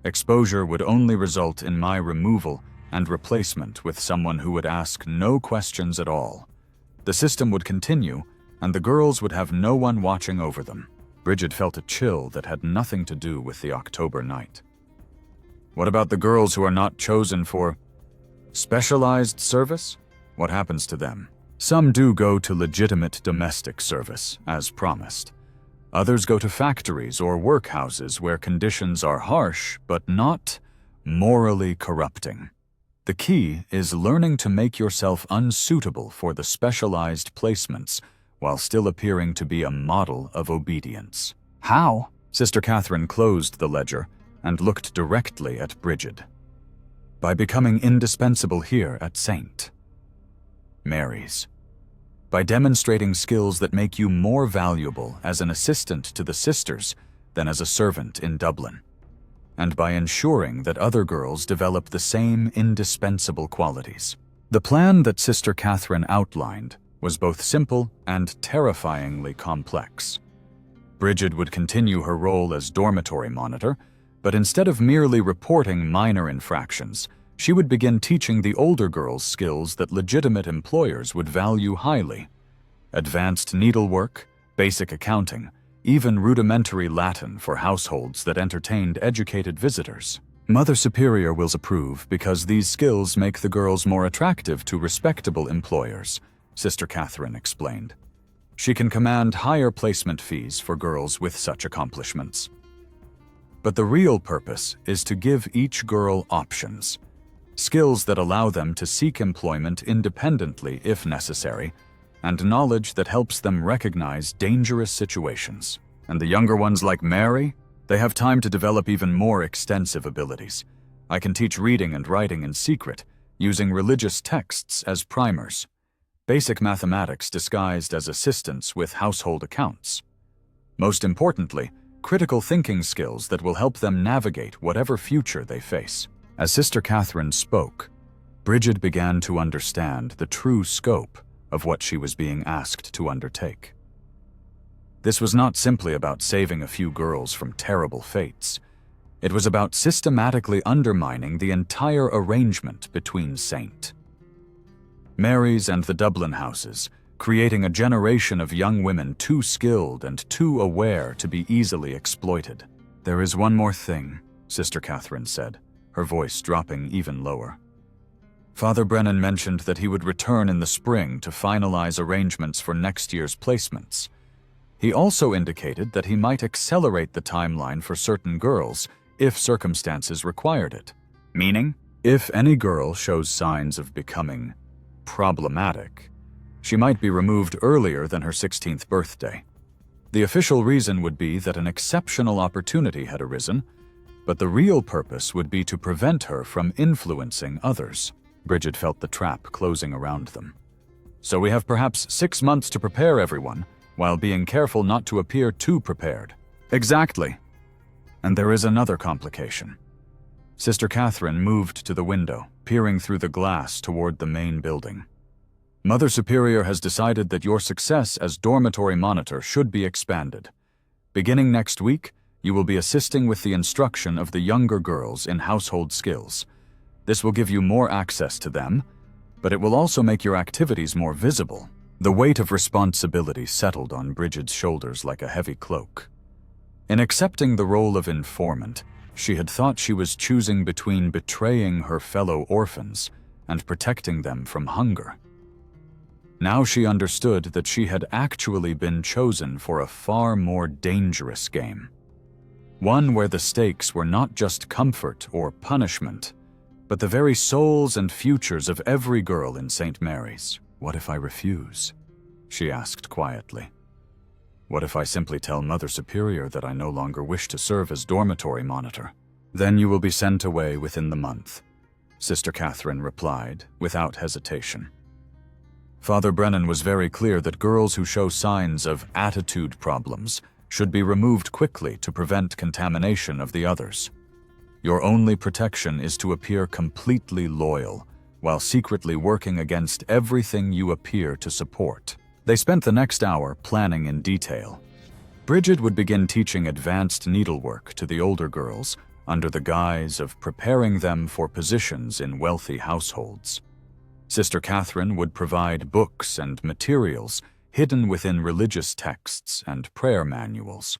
[SPEAKER 1] Exposure would only result in my removal and replacement with someone who would ask no questions at all. The system would continue, and the girls would have no one watching over them." Bridget felt a chill that had nothing to do with the October night. "What about the girls who are not chosen for specialized service? What happens to them?" "Some do go to legitimate domestic service, as promised. Others go to factories or workhouses where conditions are harsh but not morally corrupting. The key is learning to make yourself unsuitable for the specialized placements while still appearing to be a model of obedience." "How?" Sister Catherine closed the ledger and looked directly at Bridget. "By becoming indispensable here at St. Mary's. By demonstrating skills that make you more valuable as an assistant to the sisters than as a servant in Dublin. And by ensuring that other girls develop the same indispensable qualities." The plan that Sister Catherine outlined was both simple and terrifyingly complex. Bridget would continue her role as dormitory monitor, but instead of merely reporting minor infractions, she would begin teaching the older girls skills that legitimate employers would value highly: advanced needlework, basic accounting, even rudimentary Latin for households that entertained educated visitors. Mother Superior will approve because these skills make the girls more attractive to respectable employers, Sister Catherine explained. She can command higher placement fees for girls with such accomplishments. But the real purpose is to give each girl options, skills that allow them to seek employment independently if necessary, and knowledge that helps them recognize dangerous situations. And the younger ones like Mary, they have time to develop even more extensive abilities. I can teach reading and writing in secret, using religious texts as primers. Basic mathematics disguised as assistance with household accounts. Most importantly, critical thinking skills that will help them navigate whatever future they face. As Sister Catherine spoke, Bridget began to understand the true scope of what she was being asked to undertake. This was not simply about saving a few girls from terrible fates. It was about systematically undermining the entire arrangement between St. Mary's and the Dublin houses, creating a generation of young women too skilled and too aware to be easily exploited. "There is one more thing," Sister Catherine said, her voice dropping even lower. "Father Brennan mentioned that he would return in the spring to finalize arrangements for next year's placements. He also indicated that he might accelerate the timeline for certain girls if circumstances required it. Meaning, if any girl shows signs of becoming problematic, she might be removed earlier than her 16th birthday. The official reason would be that an exceptional opportunity had arisen, but the real purpose would be to prevent her from influencing others." Bridget felt the trap closing around them. "So we have perhaps 6 months to prepare everyone, while being careful not to appear too prepared." "Exactly. And there is another complication." Sister Catherine moved to the window, peering through the glass toward the main building. "Mother Superior has decided that your success as dormitory monitor should be expanded. Beginning next week, you will be assisting with the instruction of the younger girls in household skills. This will give you more access to them, but it will also make your activities more visible." The weight of responsibility settled on Bridget's shoulders like a heavy cloak. In accepting the role of informant, she had thought she was choosing between betraying her fellow orphans and protecting them from hunger. Now she understood that she had actually been chosen for a far more dangerous game. One where the stakes were not just comfort or punishment, but the very souls and futures of every girl in St. Mary's. "What if I refuse?" she asked quietly. "What if I simply tell Mother Superior that I no longer wish to serve as dormitory monitor?" "Then you will be sent away within the month," Sister Catherine replied, without hesitation. Father Brennan was very clear that girls who show signs of attitude problems should be removed quickly to prevent contamination of the others. "Your only protection is to appear completely loyal, while secretly working against everything you appear to support." They spent the next hour planning in detail. Bridget would begin teaching advanced needlework to the older girls under the guise of preparing them for positions in wealthy households. Sister Catherine would provide books and materials hidden within religious texts and prayer manuals.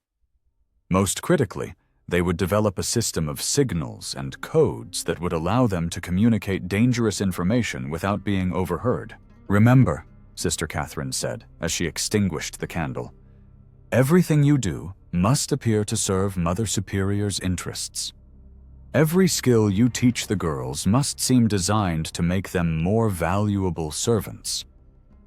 [SPEAKER 1] Most critically, they would develop a system of signals and codes that would allow them to communicate dangerous information without being overheard. "Remember," Sister Catherine said as she extinguished the candle, "everything you do must appear to serve Mother Superior's interests. Every skill you teach the girls must seem designed to make them more valuable servants.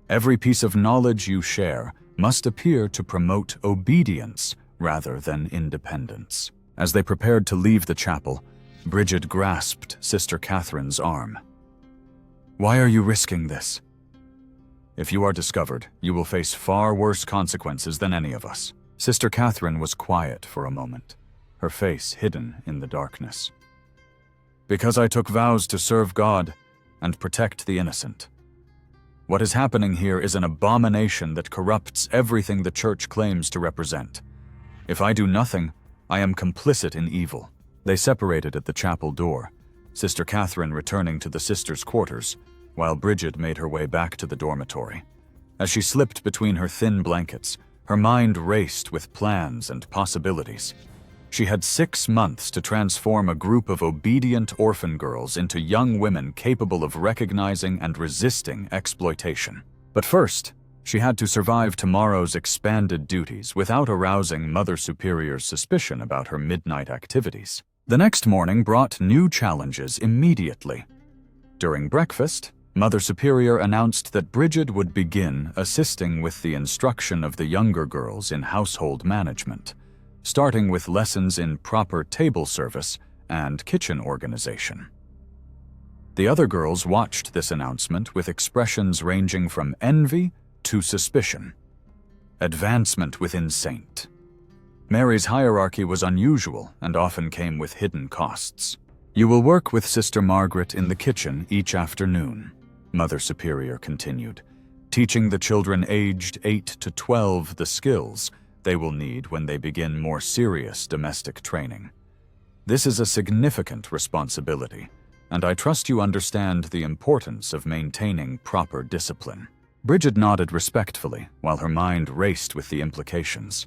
[SPEAKER 1] Every piece of knowledge you share must appear to promote obedience rather than independence." As they prepared to leave the chapel, Bridget grasped Sister Catherine's arm. "Why are you risking this?" "If you are discovered, you will face far worse consequences than any of us." Sister Catherine was quiet for a moment, her face hidden in the darkness. "Because I took vows to serve God and protect the innocent. What is happening here is an abomination that corrupts everything the Church claims to represent. If I do nothing, I am complicit in evil." They separated at the chapel door, Sister Catherine returning to the sisters' quarters, while Bridget made her way back to the dormitory. As she slipped between her thin blankets, her mind raced with plans and possibilities. She had 6 months to transform a group of obedient orphan girls into young women capable of recognizing and resisting exploitation. But first, she had to survive tomorrow's expanded duties without arousing Mother Superior's suspicion about her midnight activities. The next morning brought new challenges immediately. During breakfast, Mother Superior announced that Bridget would begin assisting with the instruction of the younger girls in household management, starting with lessons in proper table service and kitchen organization. The other girls watched this announcement with expressions ranging from envy to suspicion. Advancement within St. Mary's hierarchy was unusual and often came with hidden costs. "You will work with Sister Margaret in the kitchen each afternoon," Mother Superior continued, teaching the children aged 8 to 12 the skills they will need when they begin more serious domestic training. This is a significant responsibility, and I trust you understand the importance of maintaining proper discipline." Bridget nodded respectfully while her mind raced with the implications.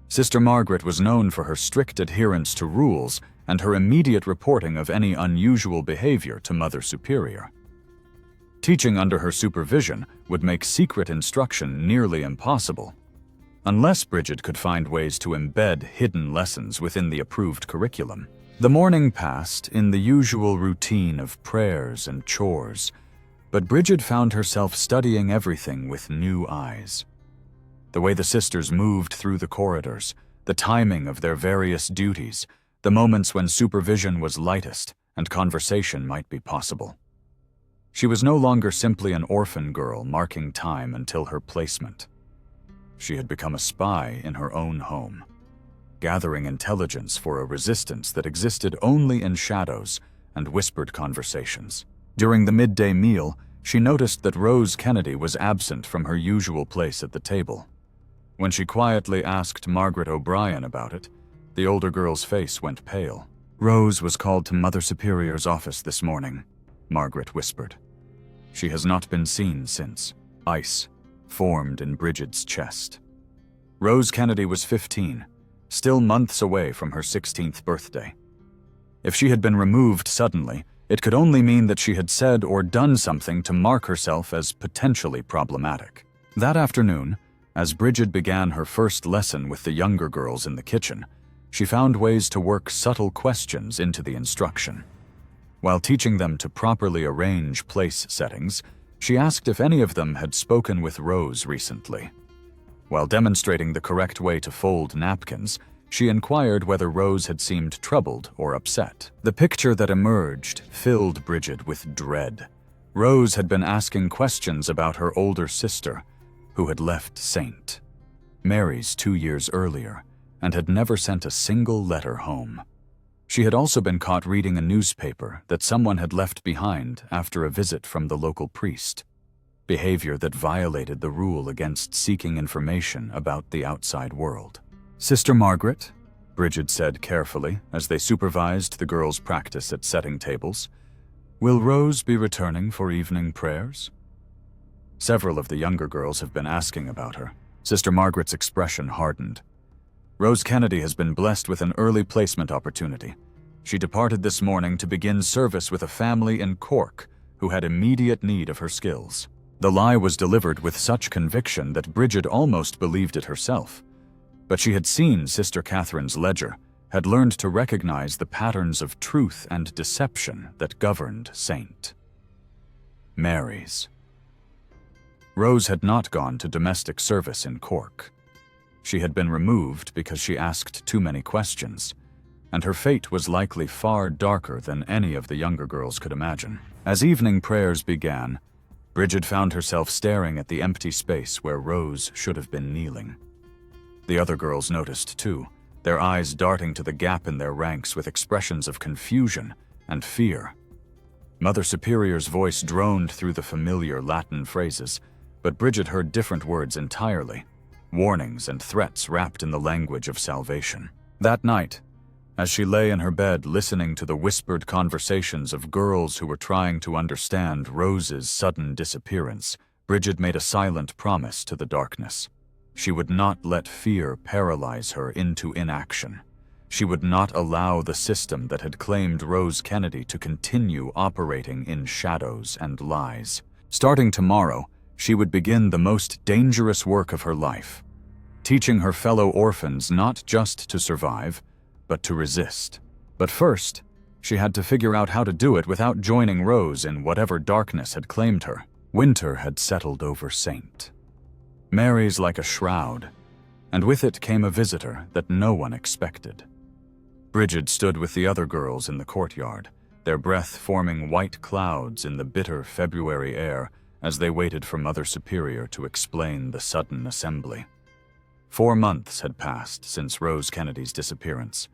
[SPEAKER 1] Sister Margaret was known for her strict adherence to rules and her immediate reporting of any unusual behavior to Mother Superior. Teaching under her supervision would make secret instruction nearly impossible, unless Bridget could find ways to embed hidden lessons within the approved curriculum. The morning passed in the usual routine of prayers and chores, but Bridget found herself studying everything with new eyes. The way the sisters moved through the corridors, the timing of their various duties, the moments when supervision was lightest and conversation might be possible. She was no longer simply an orphan girl marking time until her placement. She had become a spy in her own home, gathering intelligence for a resistance that existed only in shadows and whispered conversations. During the midday meal, she noticed that Rose Kennedy was absent from her usual place at the table. When she quietly asked Margaret O'Brien about it, the older girl's face went pale. "Rose was called to Mother Superior's office this morning," Margaret whispered. "She has not been seen since." Ice formed in Bridget's chest. Rose Kennedy was 15, still months away from her 16th birthday. If she had been removed suddenly, it could only mean that she had said or done something to mark herself as potentially problematic. That afternoon, as Bridget began her first lesson with the younger girls in the kitchen, she found ways to work subtle questions into the instruction. While teaching them to properly arrange place settings, she asked if any of them had spoken with Rose recently. While demonstrating the correct way to fold napkins, she inquired whether Rose had seemed troubled or upset. The picture that emerged filled Bridget with dread. Rose had been asking questions about her older sister, who had left St. Mary's 2 years earlier and had never sent a single letter home. She had also been caught reading a newspaper that someone had left behind after a visit from the local priest, behavior that violated the rule against seeking information about the outside world. "Sister Margaret," Bridget said carefully as they supervised the girls' practice at setting tables, "will Rose be returning for evening prayers?" Several of the younger girls have been asking about her. Sister Margaret's expression hardened. "Rose Kennedy has been blessed with an early placement opportunity. She departed this morning to begin service with a family in Cork who had immediate need of her skills." The lie was delivered with such conviction that Bridget almost believed it herself. But she had seen Sister Catherine's ledger, had learned to recognize the patterns of truth and deception that governed St. Mary's. Rose had not gone to domestic service in Cork. She had been removed because she asked too many questions, and her fate was likely far darker than any of the younger girls could imagine. As evening prayers began, Bridget found herself staring at the empty space where Rose should have been kneeling. The other girls noticed too, their eyes darting to the gap in their ranks with expressions of confusion and fear. Mother Superior's voice droned through the familiar Latin phrases, but Bridget heard different words entirely, warnings and threats wrapped in the language of salvation. That night, as she lay in her bed listening to the whispered conversations of girls who were trying to understand Rose's sudden disappearance, Bridget made a silent promise to the darkness. She would not let fear paralyze her into inaction. She would not allow the system that had claimed Rose Kennedy to continue operating in shadows and lies. Starting tomorrow, she would begin the most dangerous work of her life, teaching her fellow orphans not just to survive, but to resist. But first, she had to figure out how to do it without joining Rose in whatever darkness had claimed her. Winter had settled over St. Mary's like a shroud, and with it came a visitor that no one expected. Bridget stood with the other girls in the courtyard, their breath forming white clouds in the bitter February air as they waited for Mother Superior to explain the sudden assembly. 4 months had passed since Rose Kennedy's disappearance,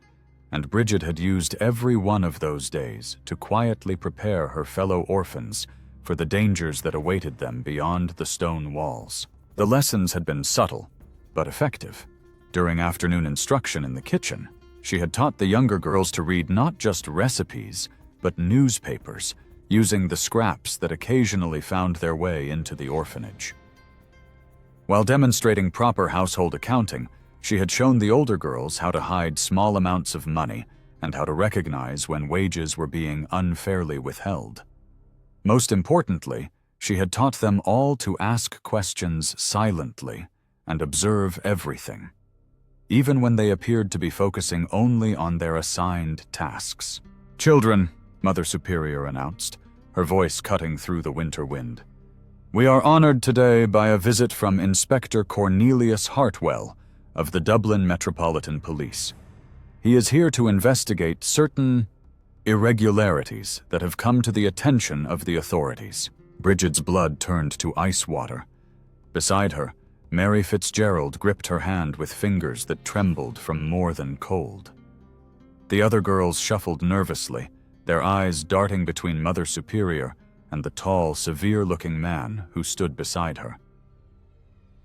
[SPEAKER 1] and Bridget had used every one of those days to quietly prepare her fellow orphans for the dangers that awaited them beyond the stone walls. The lessons had been subtle, but effective. During afternoon instruction in the kitchen, she had taught the younger girls to read not just recipes, but newspapers, using the scraps that occasionally found their way into the orphanage. While demonstrating proper household accounting, she had shown the older girls how to hide small amounts of money and how to recognize when wages were being unfairly withheld. Most importantly, she had taught them all to ask questions silently and observe everything, even when they appeared to be focusing only on their assigned tasks. "Children," Mother Superior announced, her voice cutting through the winter wind, "we are honored today by a visit from Inspector Cornelius Hartwell of the Dublin Metropolitan Police. He is here to investigate certain irregularities that have come to the attention of the authorities." Bridget's blood turned to ice water. Beside her, Mary Fitzgerald gripped her hand with fingers that trembled from more than cold. The other girls shuffled nervously, their eyes darting between Mother Superior and the tall, severe-looking man who stood beside her.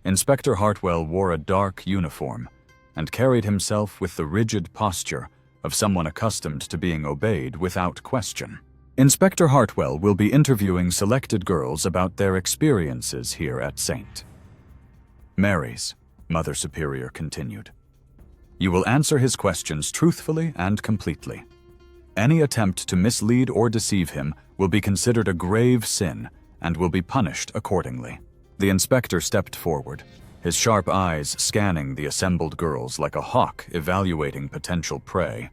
[SPEAKER 1] Inspector Hartwell wore a dark uniform and carried himself with the rigid posture of someone accustomed to being obeyed without question. Inspector Hartwell will be interviewing selected girls about their experiences here at St. Mary's, Mother Superior continued. You will answer his questions truthfully and completely. Any attempt to mislead or deceive him will be considered a grave sin and will be punished accordingly. The inspector stepped forward, his sharp eyes scanning the assembled girls like a hawk evaluating potential prey.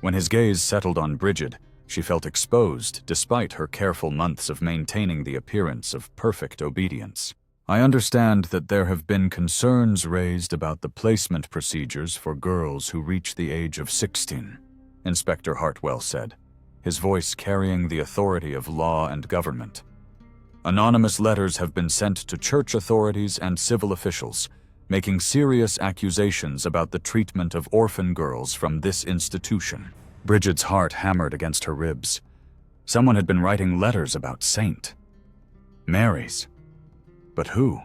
[SPEAKER 1] When his gaze settled on Bridget, she felt exposed despite her careful months of maintaining the appearance of perfect obedience. "I understand that there have been concerns raised about the placement procedures for girls who reach the age of 16, Inspector Hartwell said, his voice carrying the authority of law and government. Anonymous letters have been sent to church authorities and civil officials, making serious accusations about the treatment of orphan girls from this institution." Bridget's heart hammered against her ribs. Someone had been writing letters about St. Mary's. But who?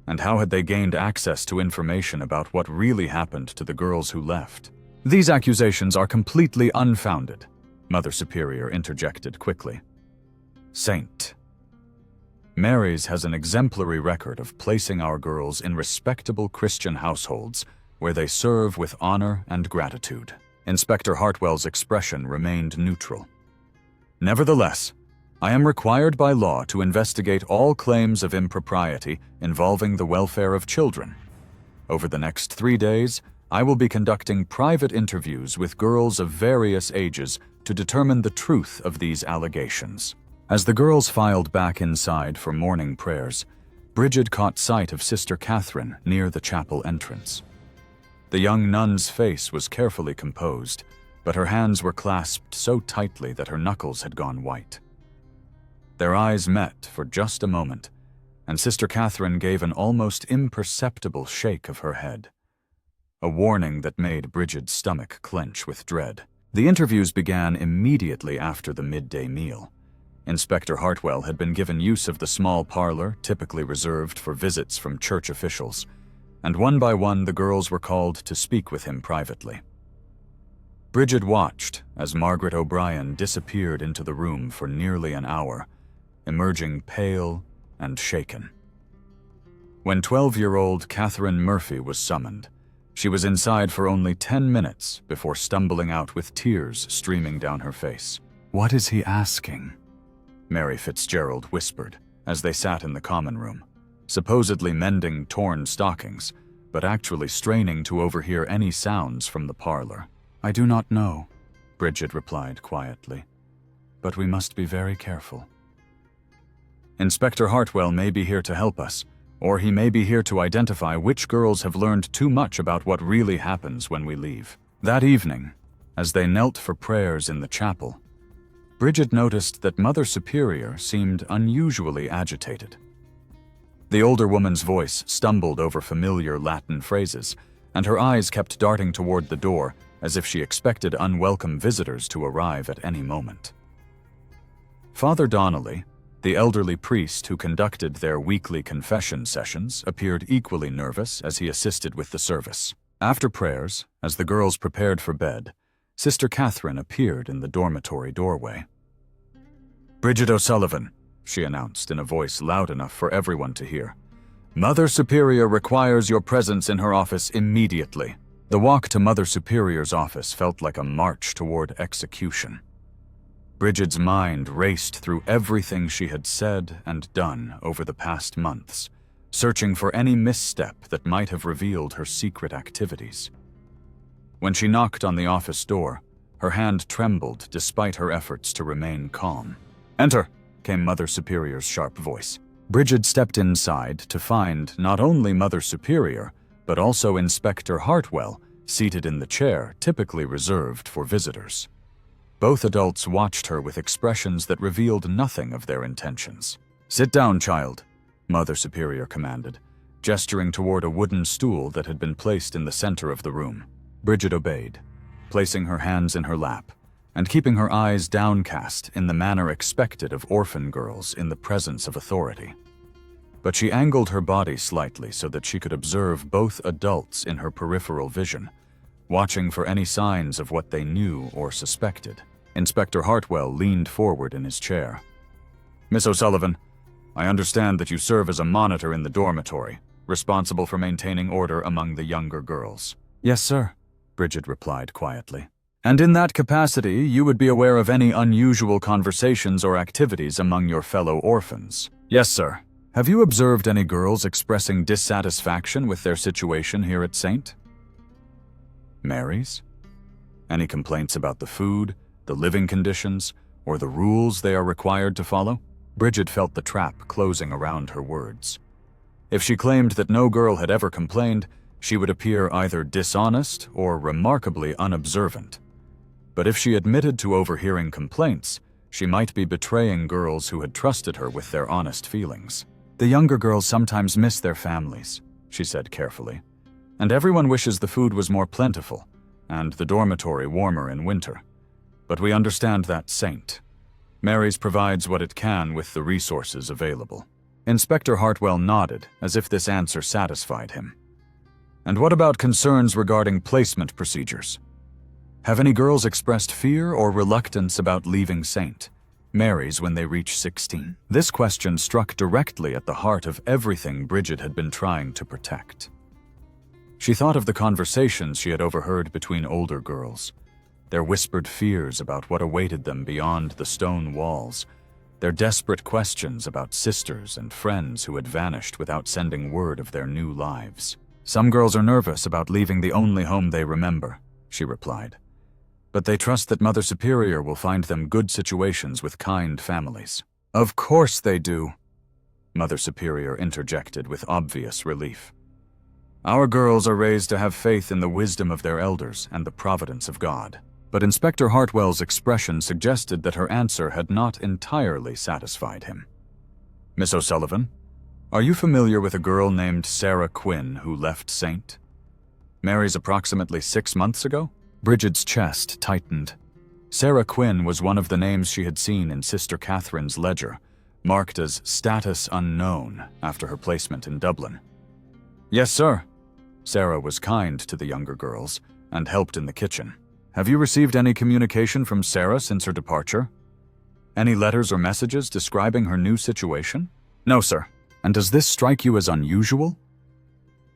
[SPEAKER 1] And how had they gained access to information about what really happened to the girls who left? "These accusations are completely unfounded," Mother Superior interjected quickly. "St. Mary's has an exemplary record of placing our girls in respectable Christian households where they serve with honor and gratitude." Inspector Hartwell's expression remained neutral. "Nevertheless, I am required by law to investigate all claims of impropriety involving the welfare of children. Over the next 3 days, I will be conducting private interviews with girls of various ages to determine the truth of these allegations." As the girls filed back inside for morning prayers, Bridget caught sight of Sister Catherine near the chapel entrance. The young nun's face was carefully composed, but her hands were clasped so tightly that her knuckles had gone white. Their eyes met for just a moment, and Sister Catherine gave an almost imperceptible shake of her head, a warning that made Bridget's stomach clench with dread. The interviews began immediately after the midday meal. Inspector Hartwell had been given use of the small parlor typically reserved for visits from church officials, and one by one the girls were called to speak with him privately. Bridget watched as Margaret O'Brien disappeared into the room for nearly an hour, emerging pale and shaken. When 12-year-old Catherine Murphy was summoned, she was inside for only 10 minutes before stumbling out with tears streaming down her face. "What is he asking?" Mary Fitzgerald whispered as they sat in the common room, supposedly mending torn stockings, but actually straining to overhear any sounds from the parlor. "I do not know," Bridget replied quietly, "but we must be very careful. Inspector Hartwell may be here to help us, or he may be here to identify which girls have learned too much about what really happens when we leave." That evening, as they knelt for prayers in the chapel, Bridget noticed that Mother Superior seemed unusually agitated. The older woman's voice stumbled over familiar Latin phrases, and her eyes kept darting toward the door as if she expected unwelcome visitors to arrive at any moment. Father Donnelly, The elderly priest who conducted their weekly confession sessions appeared equally nervous as he assisted with the service. After prayers, as the girls prepared for bed, Sister Catherine appeared in the dormitory doorway. "Bridget O'Sullivan," she announced in a voice loud enough for everyone to hear. "Mother Superior requires your presence in her office immediately." The walk to Mother Superior's office felt like a march toward execution. Bridget's mind raced through everything she had said and done over the past months, searching for any misstep that might have revealed her secret activities. When she knocked on the office door, her hand trembled despite her efforts to remain calm. "Enter," came Mother Superior's sharp voice. Bridget stepped inside to find not only Mother Superior, but also Inspector Hartwell seated in the chair typically reserved for visitors. Both adults watched her with expressions that revealed nothing of their intentions. "Sit down, child," Mother Superior commanded, gesturing toward a wooden stool that had been placed in the center of the room. Bridget obeyed, placing her hands in her lap and keeping her eyes downcast in the manner expected of orphan girls in the presence of authority. But she angled her body slightly so that she could observe both adults in her peripheral vision, watching for any signs of what they knew or suspected. Inspector Hartwell leaned forward in his chair. "Miss O'Sullivan, I understand that you serve as a monitor in the dormitory, responsible for maintaining order among the younger girls." "Yes, sir," Bridget replied quietly. "And in that capacity, you would be aware of any unusual conversations or activities among your fellow orphans." "Yes, sir." "Have you observed any girls expressing dissatisfaction with their situation here at St. Mary's? Any complaints about the food, the living conditions, or the rules they are required to follow?" Bridget felt the trap closing around her words. If she claimed that no girl had ever complained, she would appear either dishonest or remarkably unobservant. But if she admitted to overhearing complaints, she might be betraying girls who had trusted her with their honest feelings. "The younger girls sometimes miss their families," she said carefully. "And everyone wishes the food was more plentiful, and the dormitory warmer in winter. But we understand that St. Mary's provides what it can with the resources available." Inspector Hartwell nodded, as if this answer satisfied him. "And what about concerns regarding placement procedures? Have any girls expressed fear or reluctance about leaving St. Mary's when they reach 16? This question struck directly at the heart of everything Bridget had been trying to protect. She thought of the conversations she had overheard between older girls, their whispered fears about what awaited them beyond the stone walls, their desperate questions about sisters and friends who had vanished without sending word of their new lives. "Some girls are nervous about leaving the only home they remember," she replied. "But they trust that Mother Superior will find them good situations with kind families." "Of course they do," Mother Superior interjected with obvious relief. "Our girls are raised to have faith in the wisdom of their elders and the providence of God." But Inspector Hartwell's expression suggested that her answer had not entirely satisfied him. "Miss O'Sullivan, are you familiar with a girl named Sarah Quinn who left St. Mary's approximately 6 months ago?" Bridget's chest tightened. Sarah Quinn was one of the names she had seen in Sister Catherine's ledger, marked as status unknown after her placement in Dublin. "Yes, sir." Sarah was kind to the younger girls and helped in the kitchen. "Have you received any communication from Sarah since her departure? Any letters or messages describing her new situation?" "No, sir." "And does this strike you as unusual?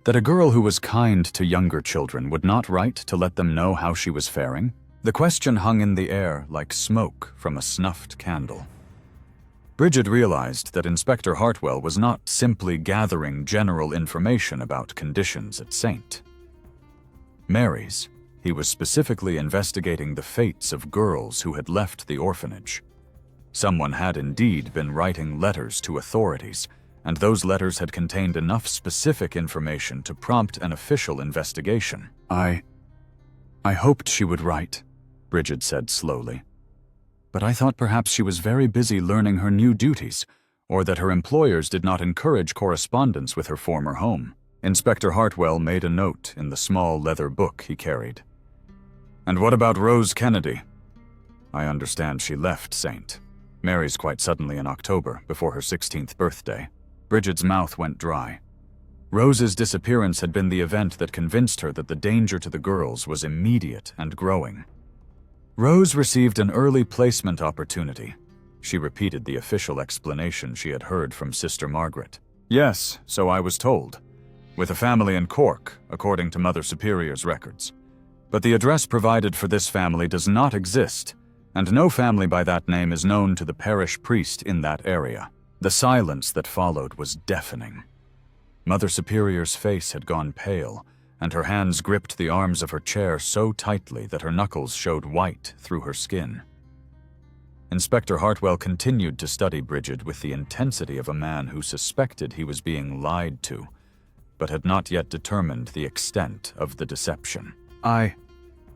[SPEAKER 1] That a girl who was kind to younger children would not write to let them know how she was faring?" The question hung in the air like smoke from a snuffed candle. Bridget realized that Inspector Hartwell was not simply gathering general information about conditions at St. Mary's. He was specifically investigating the fates of girls who had left the orphanage. Someone had indeed been writing letters to authorities, and those letters had contained enough specific information to prompt an official investigation. I hoped she would write," Bridget said slowly. "But I thought perhaps she was very busy learning her new duties, or that her employers did not encourage correspondence with her former home." Inspector Hartwell made a note in the small leather book he carried. "And what about Rose Kennedy? I understand she left St. Mary's quite suddenly in October, before her 16th birthday. Bridget's mouth went dry. Rose's disappearance had been the event that convinced her that the danger to the girls was immediate and growing. Rose received an early placement opportunity. She repeated the official explanation she had heard from Sister Margaret. Yes, so I was told. With a family in Cork, according to Mother Superior's records. But the address provided for this family does not exist, and no family by that name is known to the parish priest in that area. The silence that followed was deafening. Mother Superior's face had gone pale, and her hands gripped the arms of her chair so tightly that her knuckles showed white through her skin. Inspector Hartwell continued to study Bridget with the intensity of a man who suspected he was being lied to, but had not yet determined the extent of the deception. I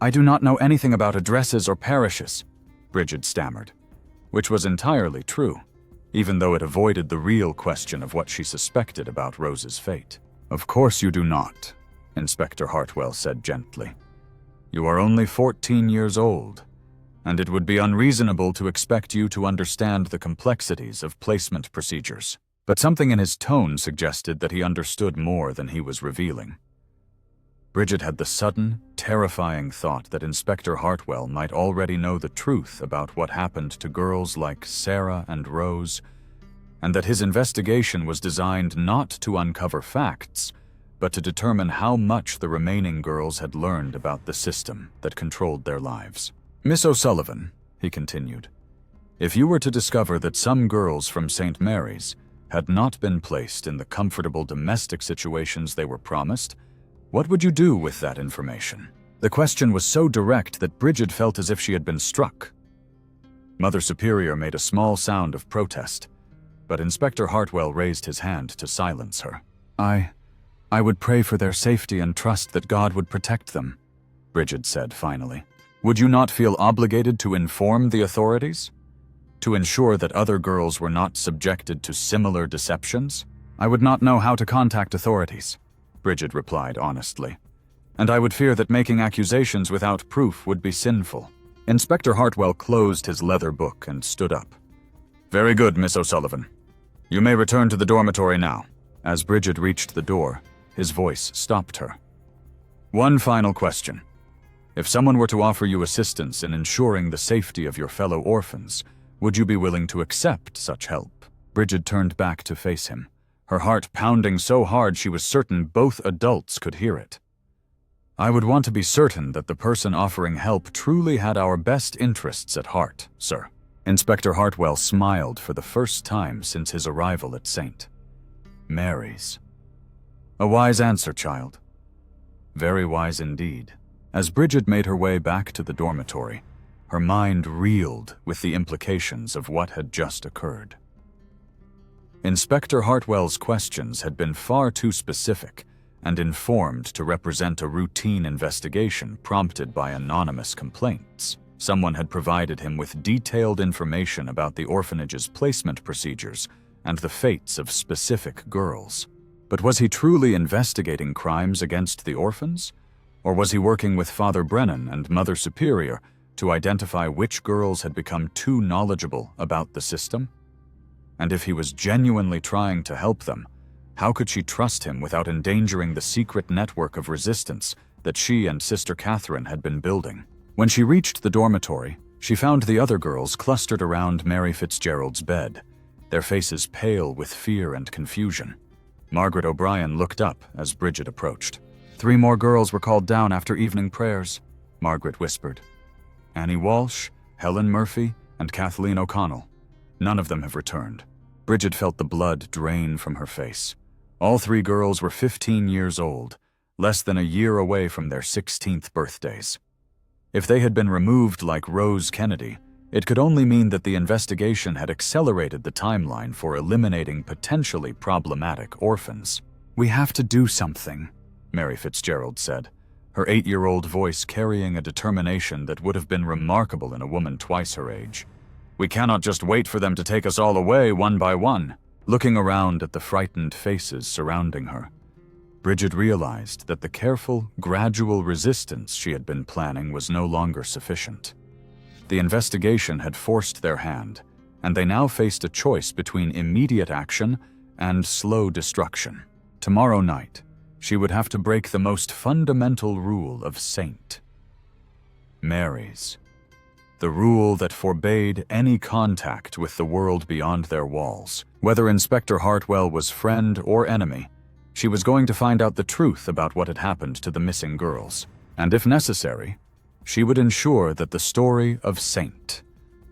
[SPEAKER 1] do not know anything about addresses or parishes, Bridget stammered, which was entirely true, even though it avoided the real question of what she suspected about Rose's fate. Of course you do not, Inspector Hartwell said gently. You are only 14 years old, and it would be unreasonable to expect you to understand the complexities of placement procedures. But something in his tone suggested that he understood more than he was revealing. Bridget had the sudden, terrifying thought that Inspector Hartwell might already know the truth about what happened to girls like Sarah and Rose, and that his investigation was designed not to uncover facts, but to determine how much the remaining girls had learned about the system that controlled their lives. Miss O'Sullivan, he continued, if you were to discover that some girls from St. Mary's had not been placed in the comfortable domestic situations they were promised, what would you do with that information? The question was so direct that Bridget felt as if she had been struck. Mother Superior made a small sound of protest, but Inspector Hartwell raised his hand to silence her. I would pray for their safety and trust that God would protect them, Bridget said finally. Would you not feel obligated to inform the authorities? To ensure that other girls were not subjected to similar deceptions? I would not know how to contact authorities, Bridget replied honestly, and I would fear that making accusations without proof would be sinful. Inspector Hartwell closed his leather book and stood up. Very good, Miss O'Sullivan. You may return to the dormitory now. As Bridget reached the door, his voice stopped her. One final question. If someone were to offer you assistance in ensuring the safety of your fellow orphans, would you be willing to accept such help? Bridget turned back to face him, her heart pounding so hard she was certain both adults could hear it. I would want to be certain that the person offering help truly had our best interests at heart, sir. Inspector Hartwell smiled for the first time since his arrival at St. Mary's. A wise answer, child. Very wise indeed. As Bridget made her way back to the dormitory, her mind reeled with the implications of what had just occurred. Inspector Hartwell's questions had been far too specific and informed to represent a routine investigation prompted by anonymous complaints. Someone had provided him with detailed information about the orphanage's placement procedures and the fates of specific girls. But was he truly investigating crimes against the orphans? Or was he working with Father Brennan and Mother Superior to identify which girls had become too knowledgeable about the system? And if he was genuinely trying to help them, how could she trust him without endangering the secret network of resistance that she and Sister Catherine had been building? When she reached the dormitory, she found the other girls clustered around Mary Fitzgerald's bed, their faces pale with fear and confusion. Margaret O'Brien looked up as Bridget approached. 3 more girls were called down after evening prayers, Margaret whispered. Annie Walsh, Helen Murphy, and Kathleen O'Connell. None of them have returned. Bridget felt the blood drain from her face. All 3 girls were 15 years old, less than a year away from their 16th birthdays. If they had been removed like Rose Kennedy, it could only mean that the investigation had accelerated the timeline for eliminating potentially problematic orphans. We have to do something, Mary Fitzgerald said, her 8-year-old voice carrying a determination that would have been remarkable in a woman twice her age. We cannot just wait for them to take us all away one by one. Looking around at the frightened faces surrounding her, Bridget realized that the careful, gradual resistance she had been planning was no longer sufficient. The investigation had forced their hand, and they now faced a choice between immediate action and slow destruction. Tomorrow night, she would have to break the most fundamental rule of Saint Mary's. The rule that forbade any contact with the world beyond their walls. Whether Inspector Hartwell was friend or enemy, she was going to find out the truth about what had happened to the missing girls. And if necessary, she would ensure that the story of Saint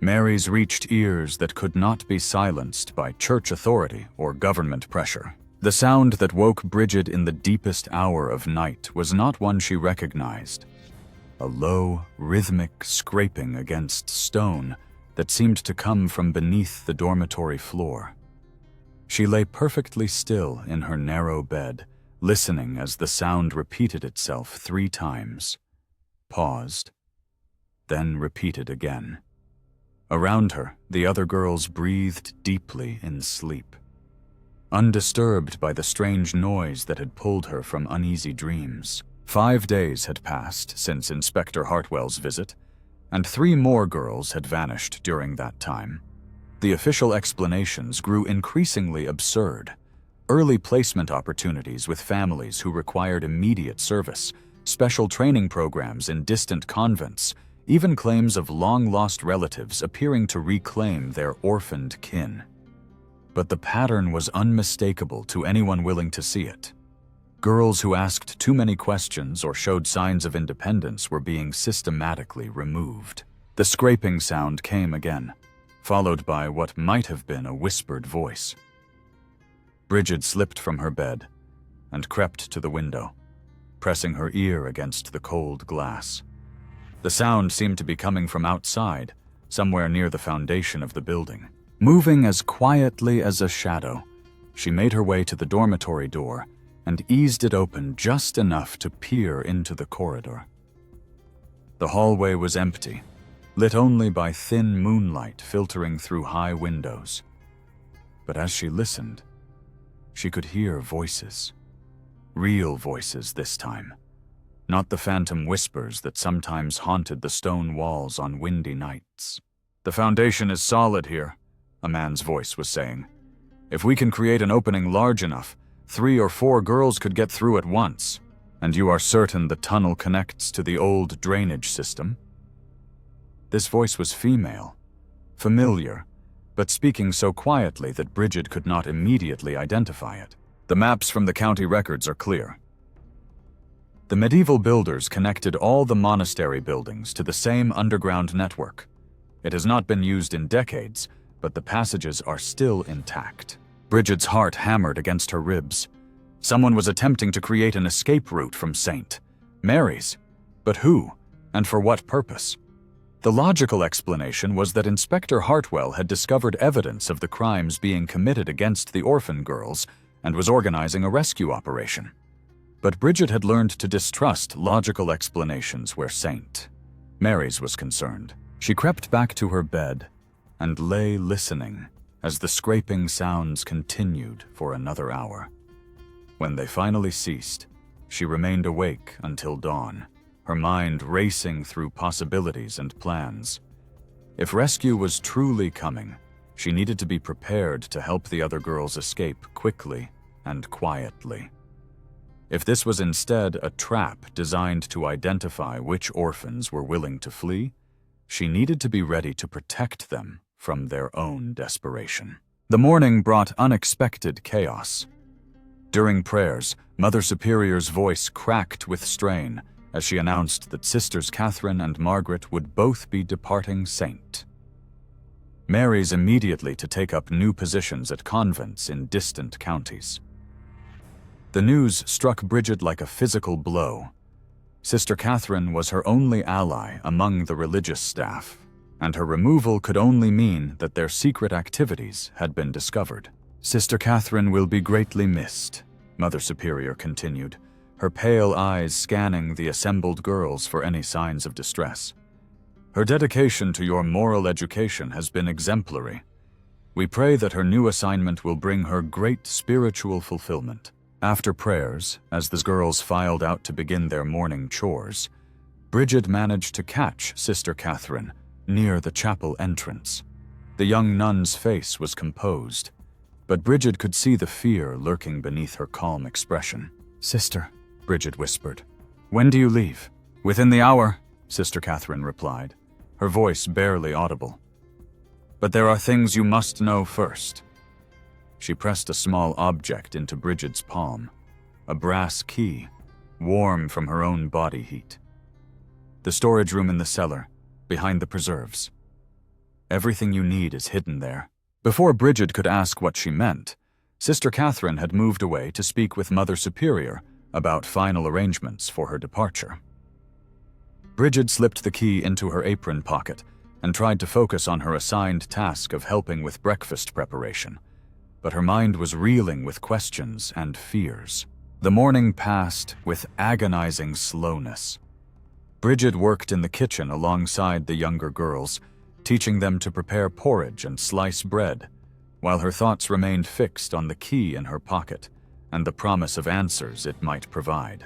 [SPEAKER 1] Mary's reached ears that could not be silenced by church authority or government pressure. The sound that woke Bridget in the deepest hour of night was not one she recognized. A low, rhythmic scraping against stone that seemed to come from beneath the dormitory floor. She lay perfectly still in her narrow bed, listening as the sound repeated itself 3 times, paused, then repeated again. Around her, the other girls breathed deeply in sleep, undisturbed by the strange noise that had pulled her from uneasy dreams. 5 days had passed since Inspector Hartwell's visit, and 3 more girls had vanished during that time. The official explanations grew increasingly absurd. Early placement opportunities with families who required immediate service, special training programs in distant convents, even claims of long-lost relatives appearing to reclaim their orphaned kin. But the pattern was unmistakable to anyone willing to see it. Girls who asked too many questions or showed signs of independence were being systematically removed. The scraping sound came again, followed by what might have been a whispered voice. Bridget slipped from her bed and crept to the window, pressing her ear against the cold glass. The sound seemed to be coming from outside, somewhere near the foundation of the building. Moving as quietly as a shadow, she made her way to the dormitory door and eased it open just enough to peer into the corridor. The hallway was empty, lit only by thin moonlight filtering through high windows. But as she listened, she could hear voices. Real voices this time, not the phantom whispers that sometimes haunted the stone walls on windy nights. "The foundation is solid here," a man's voice was saying. "If we can create an opening large enough, 3 or 4 girls could get through at once. And you are certain the tunnel connects to the old drainage system?" This voice was female, familiar, but speaking so quietly that Bridget could not immediately identify it. "The maps from the county records are clear." The medieval builders connected all the monastery buildings to the same underground network. It has not been used in decades, but the passages are still intact. Bridget's heart hammered against her ribs. Someone was attempting to create an escape route from St. Mary's. But who, and for what purpose? The logical explanation was that Inspector Hartwell had discovered evidence of the crimes being committed against the orphan girls and was organizing a rescue operation. But Bridget had learned to distrust logical explanations where St. Mary's was concerned. She crept back to her bed and lay listening as the scraping sounds continued for another hour. When they finally ceased, she remained awake until dawn, her mind racing through possibilities and plans. If rescue was truly coming, she needed to be prepared to help the other girls escape quickly and quietly. If this was instead a trap designed to identify which orphans were willing to flee, she needed to be ready to protect them from their own desperation. The morning brought unexpected chaos. During prayers, Mother Superior's voice cracked with strain as she announced that Sisters Catherine and Margaret would both be departing St. Mary's immediately to take up new positions at convents in distant counties. The news struck Bridget like a physical blow. Sister Catherine was her only ally among the religious staff, and her removal could only mean that their secret activities had been discovered. "Sister Catherine will be greatly missed," Mother Superior continued, her pale eyes scanning the assembled girls for any signs of distress. "Her dedication to your moral education has been exemplary. We pray that her new assignment will bring her great spiritual fulfillment." After prayers, as the girls filed out to begin their morning chores, Bridget managed to catch Sister Catherine near the chapel entrance. The young nun's face was composed, but Bridget could see the fear lurking beneath her calm expression. "Sister," Bridget whispered, "when do you leave?" "Within the hour," Sister Catherine replied, her voice barely audible. "But there are things you must know first." She pressed a small object into Bridget's palm, a brass key, warm from her own body heat. "The storage room in the cellar, behind the preserves. Everything you need is hidden there." Before Bridget could ask what she meant, Sister Catherine had moved away to speak with Mother Superior about final arrangements for her departure. Bridget slipped the key into her apron pocket and tried to focus on her assigned task of helping with breakfast preparation, but her mind was reeling with questions and fears. The morning passed with agonizing slowness. Bridget worked in the kitchen alongside the younger girls, teaching them to prepare porridge and slice bread, while her thoughts remained fixed on the key in her pocket and the promise of answers it might provide.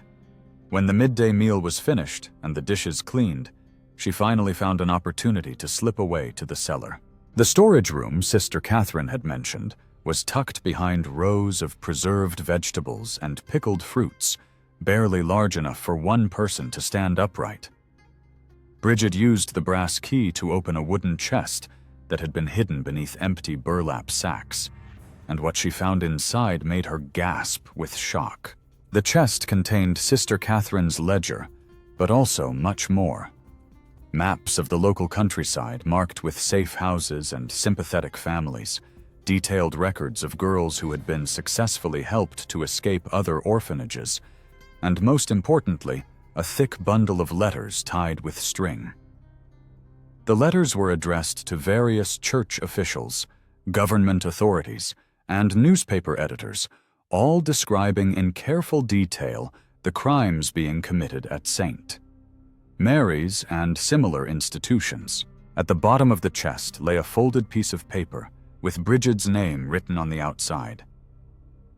[SPEAKER 1] When the midday meal was finished and the dishes cleaned, she finally found an opportunity to slip away to the cellar. The storage room Sister Catherine had mentioned was tucked behind rows of preserved vegetables and pickled fruits, barely large enough for one person to stand upright. Bridget used the brass key to open a wooden chest that had been hidden beneath empty burlap sacks, and what she found inside made her gasp with shock. The chest contained Sister Catherine's ledger, but also much more. Maps of the local countryside marked with safe houses and sympathetic families, detailed records of girls who had been successfully helped to escape other orphanages, and most importantly, a thick bundle of letters tied with string. The letters were addressed to various church officials, government authorities, and newspaper editors, all describing in careful detail the crimes being committed at St. Mary's and similar institutions. At the bottom of the chest lay a folded piece of paper with Bridget's name written on the outside.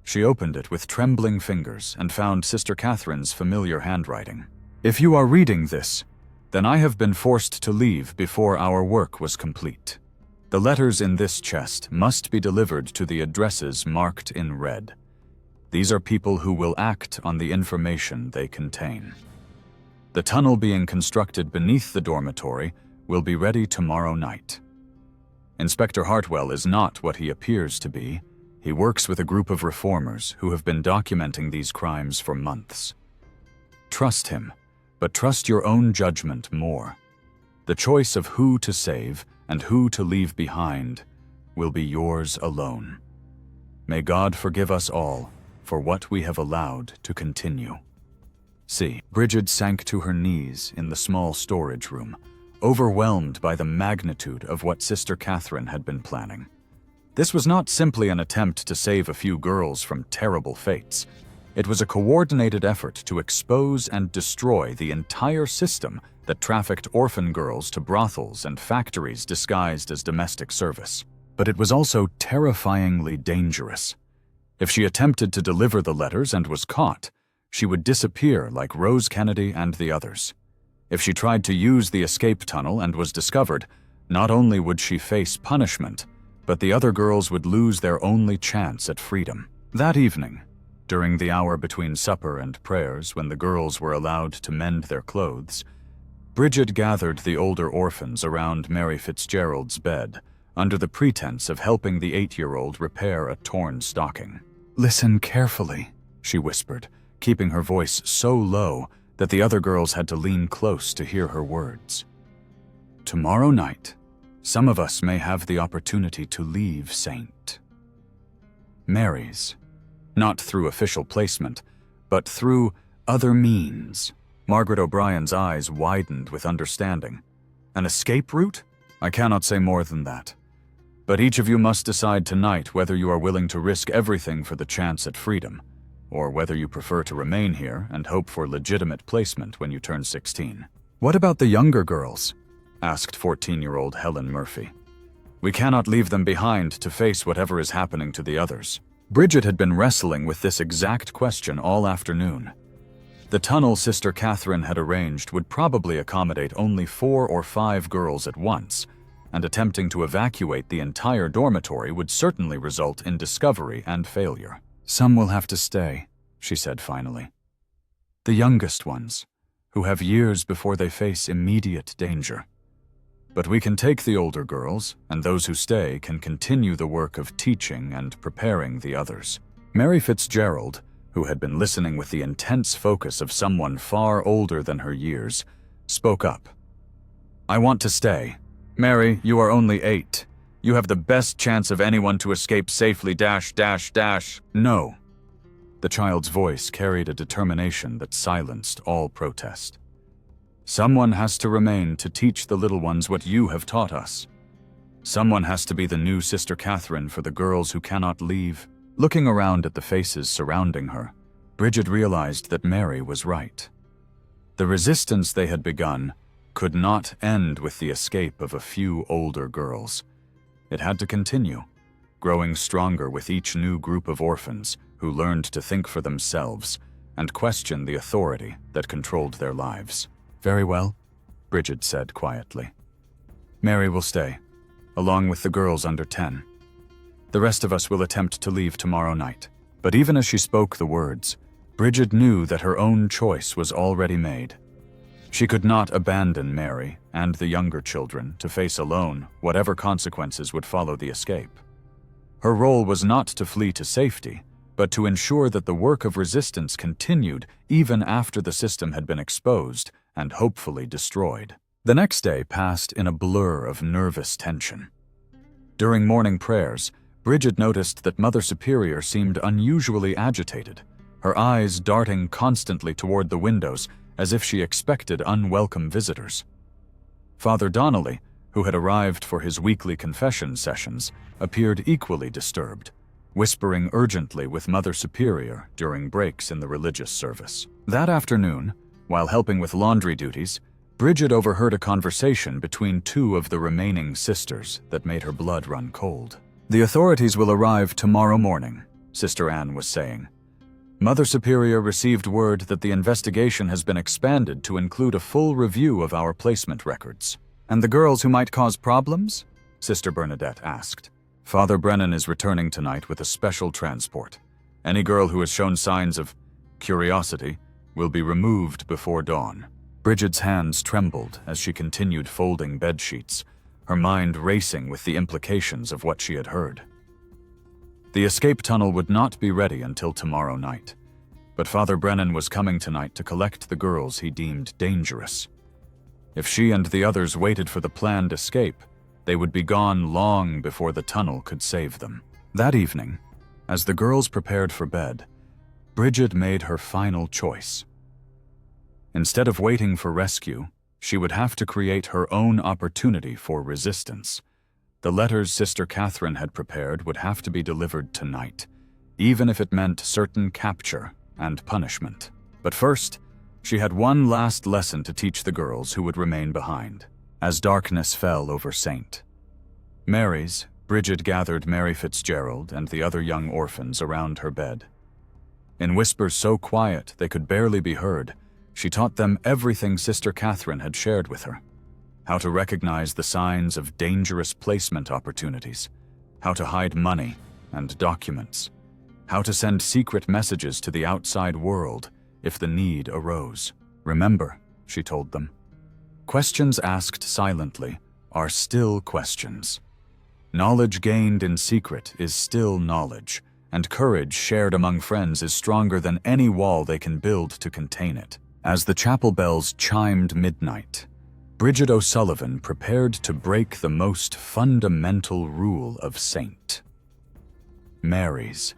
[SPEAKER 1] She opened it with trembling fingers and found Sister Catherine's familiar handwriting. "If you are reading this, then I have been forced to leave before our work was complete. The letters in this chest must be delivered to the addresses marked in red. These are people who will act on the information they contain. The tunnel being constructed beneath the dormitory will be ready tomorrow night. Inspector Hartwell is not what he appears to be. He works with a group of reformers who have been documenting these crimes for months. Trust him, but trust your own judgment more. The choice of who to save and who to leave behind will be yours alone. May God forgive us all for what we have allowed to continue." See, Bridget sank to her knees in the small storage room, overwhelmed by the magnitude of what Sister Catherine had been planning. This was not simply an attempt to save a few girls from terrible fates. It was a coordinated effort to expose and destroy the entire system that trafficked orphan girls to brothels and factories disguised as domestic service. But it was also terrifyingly dangerous. If she attempted to deliver the letters and was caught, she would disappear like Rose Kennedy and the others. If she tried to use the escape tunnel and was discovered, not only would she face punishment, but the other girls would lose their only chance at freedom. That evening, during the hour between supper and prayers when the girls were allowed to mend their clothes, Bridget gathered the older orphans around Mary Fitzgerald's bed under the pretense of helping the 8-year-old repair a torn stocking. "Listen carefully," she whispered, keeping her voice so low that the other girls had to lean close to hear her words. "Tomorrow night, some of us may have the opportunity to leave St. Mary's, not through official placement, but through other means." Margaret O'Brien's eyes widened with understanding. "An escape route? I cannot say more than that. But each of you must decide tonight whether you are willing to risk everything for the chance at freedom, or whether you prefer to remain here and hope for legitimate placement when you turn 16. "What about the younger girls?" asked 14-year-old Helen Murphy. "We cannot leave them behind to face whatever is happening to the others." Bridget had been wrestling with this exact question all afternoon. The tunnel Sister Catherine had arranged would probably accommodate only 4 or 5 girls at once, and attempting to evacuate the entire dormitory would certainly result in discovery and failure. "Some will have to stay," she said finally. "The youngest ones, who have years before they face immediate danger. But we can take the older girls, and those who stay can continue the work of teaching and preparing the others." Mary Fitzgerald, who had been listening with the intense focus of someone far older than her years, spoke up. "I want to stay. Mary, you are only 8. You have the best chance of anyone to escape safely, .. No." The child's voice carried a determination that silenced all protest. "Someone has to remain to teach the little ones what you have taught us. Someone has to be the new Sister Catherine for the girls who cannot leave." Looking around at the faces surrounding her, Bridget realized that Mary was right. The resistance they had begun could not end with the escape of a few older girls. It had to continue, growing stronger with each new group of orphans who learned to think for themselves and question the authority that controlled their lives. "Very well," Bridget said quietly. "Mary will stay, along with the girls under 10. The rest of us will attempt to leave tomorrow night." But even as she spoke the words, Bridget knew that her own choice was already made. She could not abandon Mary and the younger children to face alone whatever consequences would follow the escape. Her role was not to flee to safety, but to ensure that the work of resistance continued even after the system had been exposed and hopefully destroyed. The next day passed in a blur of nervous tension. During morning prayers, Bridget noticed that Mother Superior seemed unusually agitated, her eyes darting constantly toward the windows as if she expected unwelcome visitors. Father Donnelly, who had arrived for his weekly confession sessions, appeared equally disturbed, whispering urgently with Mother Superior during breaks in the religious service. That afternoon, while helping with laundry duties, Bridget overheard a conversation between 2 of the remaining sisters that made her blood run cold. "The authorities will arrive tomorrow morning," Sister Anne was saying. "Mother Superior received word that the investigation has been expanded to include a full review of our placement records." "And the girls who might cause problems?" Sister Bernadette asked. "Father Brennan is returning tonight with a special transport. Any girl who has shown signs of curiosity will be removed before dawn." Bridget's hands trembled as she continued folding bedsheets, her mind racing with the implications of what she had heard. The escape tunnel would not be ready until tomorrow night, but Father Brennan was coming tonight to collect the girls he deemed dangerous. If she and the others waited for the planned escape, they would be gone long before the tunnel could save them. That evening, as the girls prepared for bed, Bridget made her final choice. Instead of waiting for rescue, she would have to create her own opportunity for resistance. The letters Sister Catherine had prepared would have to be delivered tonight, even if it meant certain capture and punishment. But first, she had one last lesson to teach the girls who would remain behind. As darkness fell over St. Mary's, Bridget gathered Mary Fitzgerald and the other young orphans around her bed. In whispers so quiet they could barely be heard, she taught them everything Sister Catherine had shared with her. How to recognize the signs of dangerous placement opportunities, how to hide money and documents, how to send secret messages to the outside world if the need arose. "Remember," she told them, "questions asked silently are still questions. Knowledge gained in secret is still knowledge, and courage shared among friends is stronger than any wall they can build to contain it." As the chapel bells chimed midnight, Bridget O'Sullivan prepared to break the most fundamental rule of St. Mary's.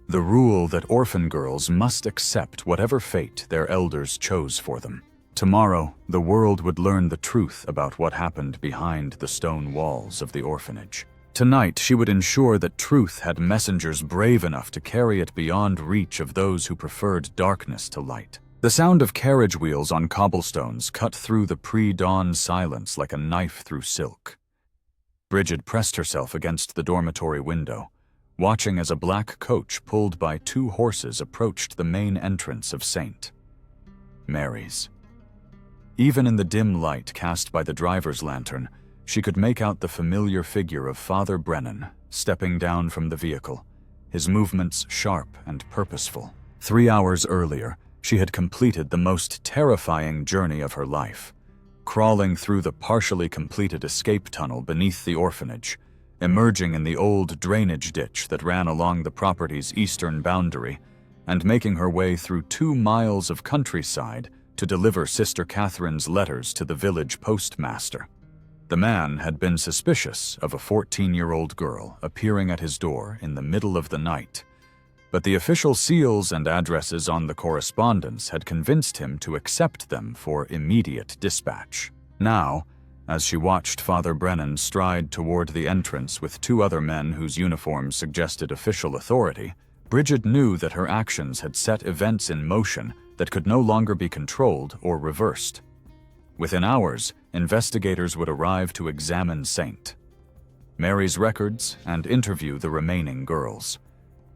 [SPEAKER 1] The rule that orphan girls must accept whatever fate their elders chose for them. Tomorrow, the world would learn the truth about what happened behind the stone walls of the orphanage. Tonight, she would ensure that truth had messengers brave enough to carry it beyond reach of those who preferred darkness to light. The sound of carriage wheels on cobblestones cut through the pre-dawn silence like a knife through silk. Bridget pressed herself against the dormitory window, watching as a black coach pulled by 2 horses approached the main entrance of St. Mary's. Even in the dim light cast by the driver's lantern, she could make out the familiar figure of Father Brennan stepping down from the vehicle, his movements sharp and purposeful. 3 hours earlier, she had completed the most terrifying journey of her life, crawling through the partially completed escape tunnel beneath the orphanage, emerging in the old drainage ditch that ran along the property's eastern boundary, and making her way through 2 miles of countryside to deliver Sister Catherine's letters to the village postmaster. The man had been suspicious of a 14-year-old girl appearing at his door in the middle of the night, but the official seals and addresses on the correspondence had convinced him to accept them for immediate dispatch. Now, as she watched Father Brennan stride toward the entrance with 2 other men whose uniforms suggested official authority, Bridget knew that her actions had set events in motion that could no longer be controlled or reversed. Within hours, investigators would arrive to examine Saint, Mary's records, and interview the remaining girls.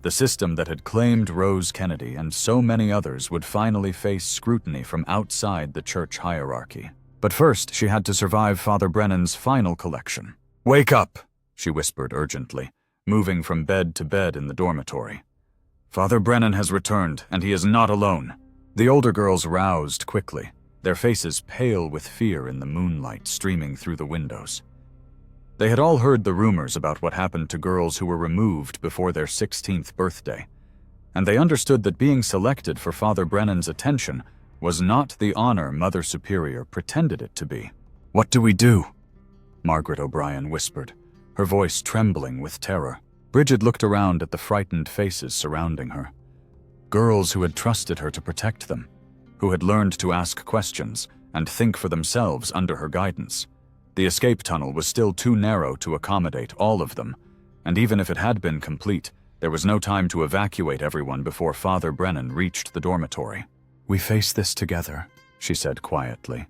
[SPEAKER 1] The system that had claimed Rose Kennedy and so many others would finally face scrutiny from outside the church hierarchy. But first, she had to survive Father Brennan's final collection. "Wake up," she whispered urgently, moving from bed to bed in the dormitory. "Father Brennan has returned, and he is not alone." The older girls roused quickly, their faces pale with fear in the moonlight streaming through the windows. They had all heard the rumors about what happened to girls who were removed before their 16th birthday, and they understood that being selected for Father Brennan's attention was not the honor Mother Superior pretended it to be. "What do we do?" Margaret O'Brien whispered, her voice trembling with terror. Bridget looked around at the frightened faces surrounding her. Girls who had trusted her to protect them, who had learned to ask questions and think for themselves under her guidance. The escape tunnel was still too narrow to accommodate all of them, and even if it had been complete, there was no time to evacuate everyone before Father Brennan reached the dormitory. "We face this together," she said quietly.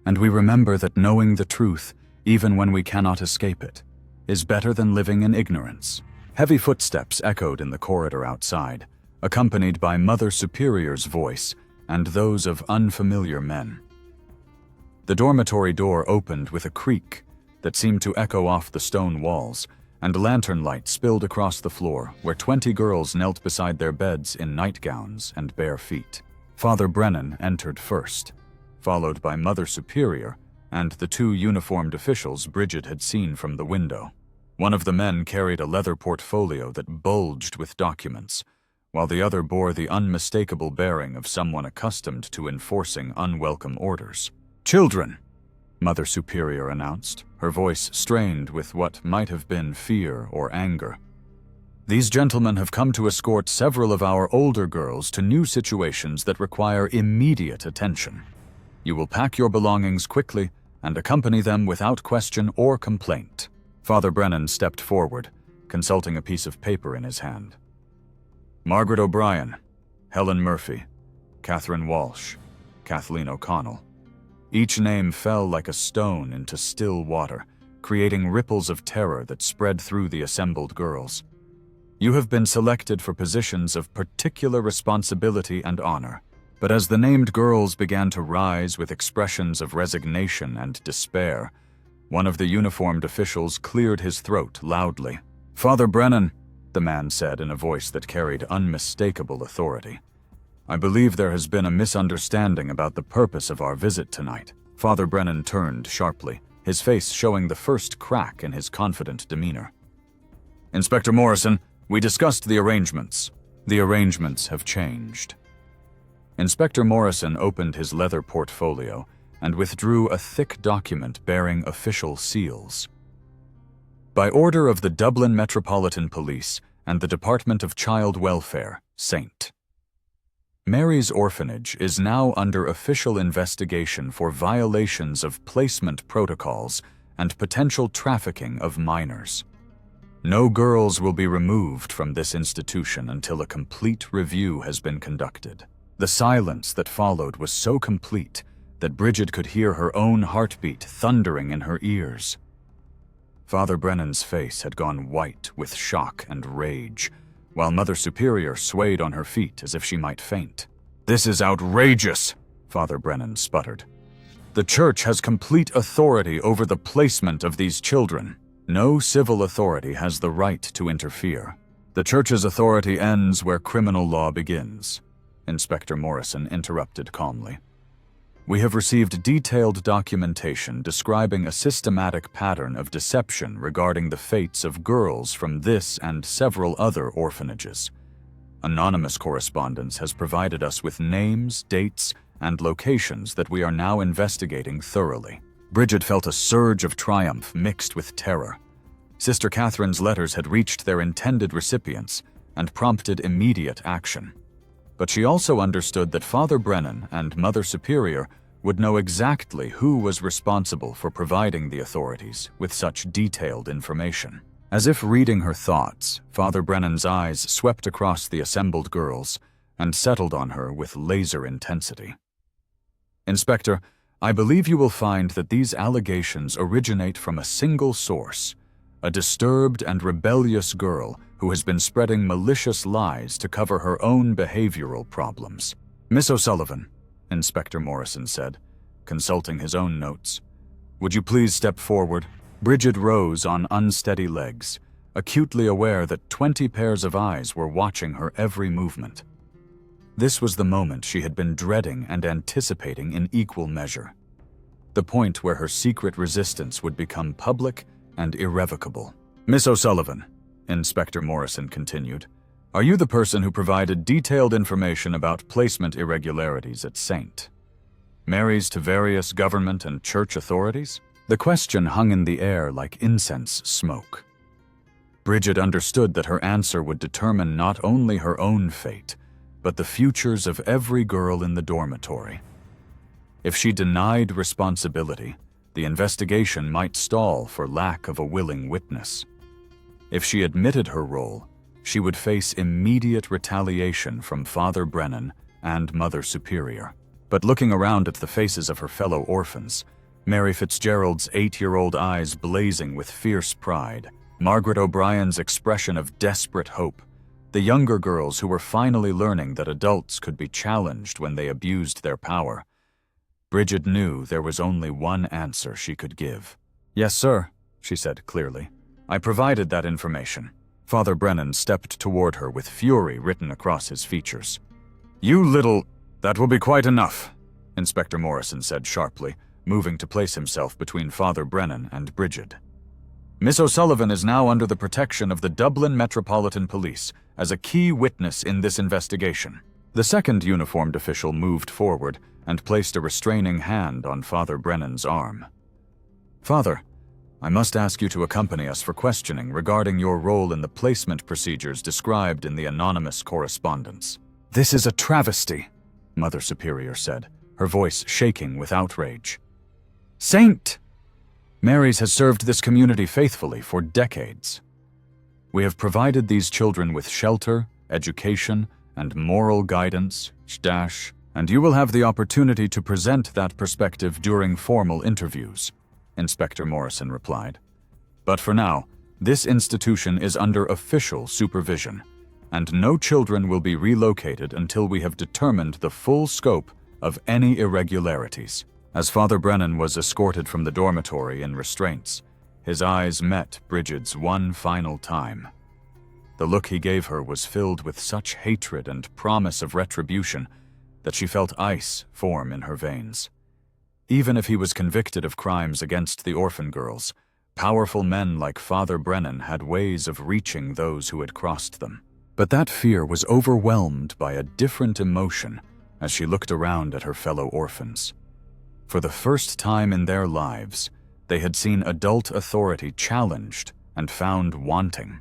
[SPEAKER 1] "And we remember that knowing the truth, even when we cannot escape it, is better than living in ignorance." Heavy footsteps echoed in the corridor outside, accompanied by Mother Superior's voice and those of unfamiliar men. The dormitory door opened with a creak that seemed to echo off the stone walls, and lantern light spilled across the floor where 20 girls knelt beside their beds in nightgowns and bare feet. Father Brennan entered first, followed by Mother Superior and the 2 uniformed officials Bridget had seen from the window. One of the men carried a leather portfolio that bulged with documents, while the other bore the unmistakable bearing of someone accustomed to enforcing unwelcome orders. "Children," Mother Superior announced, her voice strained with what might have been fear or anger. "These gentlemen have come to escort several of our older girls to new situations that require immediate attention. You will pack your belongings quickly and accompany them without question or complaint." Father Brennan stepped forward, consulting a piece of paper in his hand. "Margaret O'Brien, Helen Murphy, Catherine Walsh, Kathleen O'Connell." Each name fell like a stone into still water, creating ripples of terror that spread through the assembled girls. "You have been selected for positions of particular responsibility and honor." But as the named girls began to rise with expressions of resignation and despair, one of the uniformed officials cleared his throat loudly. "Father Brennan," the man said in a voice that carried unmistakable authority, "I believe there has been a misunderstanding about the purpose of our visit tonight." Father Brennan turned sharply, his face showing the first crack in his confident demeanor. "Inspector Morrison, we discussed the arrangements." "The arrangements have changed." Inspector Morrison opened his leather portfolio and withdrew a thick document bearing official seals. "By order of the Dublin Metropolitan Police and the Department of Child Welfare, Saint. Mary's orphanage is now under official investigation for violations of placement protocols and potential trafficking of minors. No girls will be removed from this institution until a complete review has been conducted." The silence that followed was so complete that Bridget could hear her own heartbeat thundering in her ears. Father Brennan's face had gone white with shock and rage, while Mother Superior swayed on her feet as if she might faint. "This is outrageous," Father Brennan sputtered. The Church has complete authority over the placement of these children. No civil authority has the right to interfere. The Church's authority ends where criminal law begins," Inspector Morrison interrupted calmly. "We have received detailed documentation describing a systematic pattern of deception regarding the fates of girls from this and several other orphanages. Anonymous correspondence has provided us with names, dates, and locations that we are now investigating thoroughly." Bridget felt a surge of triumph mixed with terror. Sister Catherine's letters had reached their intended recipients and prompted immediate action. But she also understood that Father Brennan and Mother Superior would know exactly who was responsible for providing the authorities with such detailed information. As if reading her thoughts, Father Brennan's eyes swept across the assembled girls and settled on her with laser intensity. "Inspector, I believe you will find that these allegations originate from a single source, a disturbed and rebellious girl who has been spreading malicious lies to cover her own behavioral problems." "Miss O'Sullivan," Inspector Morrison said, consulting his own notes, "would you please step forward?" Bridget rose on unsteady legs, acutely aware that 20 pairs of eyes were watching her every movement. This was the moment she had been dreading and anticipating in equal measure. The point where her secret resistance would become public and irrevocable. "Miss O'Sullivan," Inspector Morrison continued, "are you the person who provided detailed information about placement irregularities at St. Mary's to various government and church authorities?" The question hung in the air like incense smoke. Bridget understood that her answer would determine not only her own fate, but the futures of every girl in the dormitory. If she denied responsibility, the investigation might stall for lack of a willing witness. If she admitted her role, she would face immediate retaliation from Father Brennan and Mother Superior. But looking around at the faces of her fellow orphans, Mary Fitzgerald's 8-year-old eyes blazing with fierce pride, Margaret O'Brien's expression of desperate hope, the younger girls who were finally learning that adults could be challenged when they abused their power, Bridget knew there was only one answer she could give. "Yes, sir," she said clearly. "I provided that information." Father Brennan stepped toward her with fury written across his features. "You little—" "That will be quite enough," Inspector Morrison said sharply, moving to place himself between Father Brennan and Bridget. "Miss O'Sullivan is now under the protection of the Dublin Metropolitan Police as a key witness in this investigation." The second uniformed official moved forward and placed a restraining hand on Father Brennan's arm. "Father, I must ask you to accompany us for questioning regarding your role in the placement procedures described in the anonymous correspondence." "This is a travesty," Mother Superior said, her voice shaking with outrage. "Saint Mary's has served this community faithfully for decades. We have provided these children with shelter, education, and moral guidance, and you will have the opportunity to present that perspective during formal interviews," Inspector Morrison replied. "But for now, this institution is under official supervision, and no children will be relocated until we have determined the full scope of any irregularities." As Father Brennan was escorted from the dormitory in restraints, his eyes met Bridget's one final time. The look he gave her was filled with such hatred and promise of retribution that she felt ice form in her veins. Even if he was convicted of crimes against the orphan girls, powerful men like Father Brennan had ways of reaching those who had crossed them. But that fear was overwhelmed by a different emotion as she looked around at her fellow orphans. For the first time in their lives, they had seen adult authority challenged and found wanting.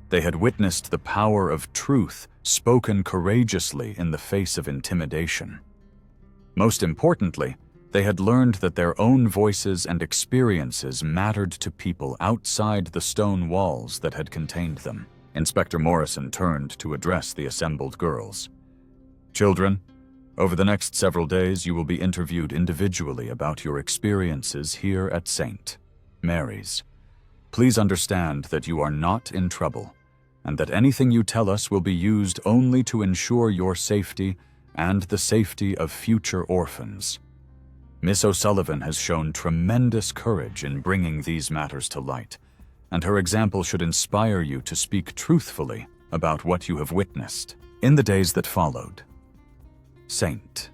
[SPEAKER 1] They had witnessed the power of truth spoken courageously in the face of intimidation. Most importantly, they had learned that their own voices and experiences mattered to people outside the stone walls that had contained them. Inspector Morrison turned to address the assembled girls. "Children, over the next several days you will be interviewed individually about your experiences here at St. Mary's. Please understand that you are not in trouble, and that anything you tell us will be used only to ensure your safety and the safety of future orphans. Miss O'Sullivan has shown tremendous courage in bringing these matters to light, and her example should inspire you to speak truthfully about what you have witnessed. In the days that followed, St.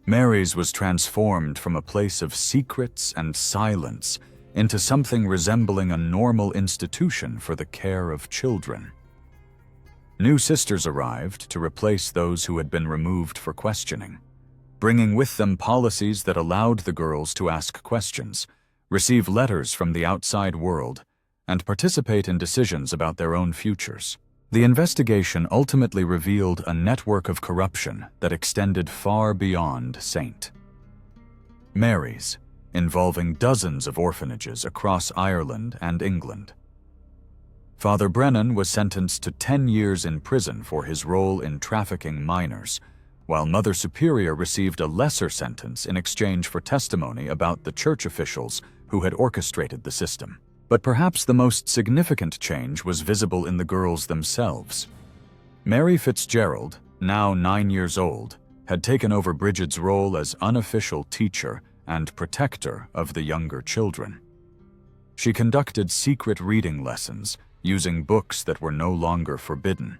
[SPEAKER 1] Mary's was transformed from a place of secrets and silence into something resembling a normal institution for the care of children. New sisters arrived to replace those who had been removed for questioning, bringing with them policies that allowed the girls to ask questions, receive letters from the outside world, and participate in decisions about their own futures. The investigation ultimately revealed a network of corruption that extended far beyond St. Mary's, involving dozens of orphanages across Ireland and England. Father Brennan was sentenced to 10 years in prison for his role in trafficking minors, while Mother Superior received a lesser sentence in exchange for testimony about the church officials who had orchestrated the system. But perhaps the most significant change was visible in the girls themselves. Mary Fitzgerald, now 9 years old, had taken over Bridget's role as unofficial teacher and protector of the younger children. She conducted secret reading lessons using books that were no longer forbidden,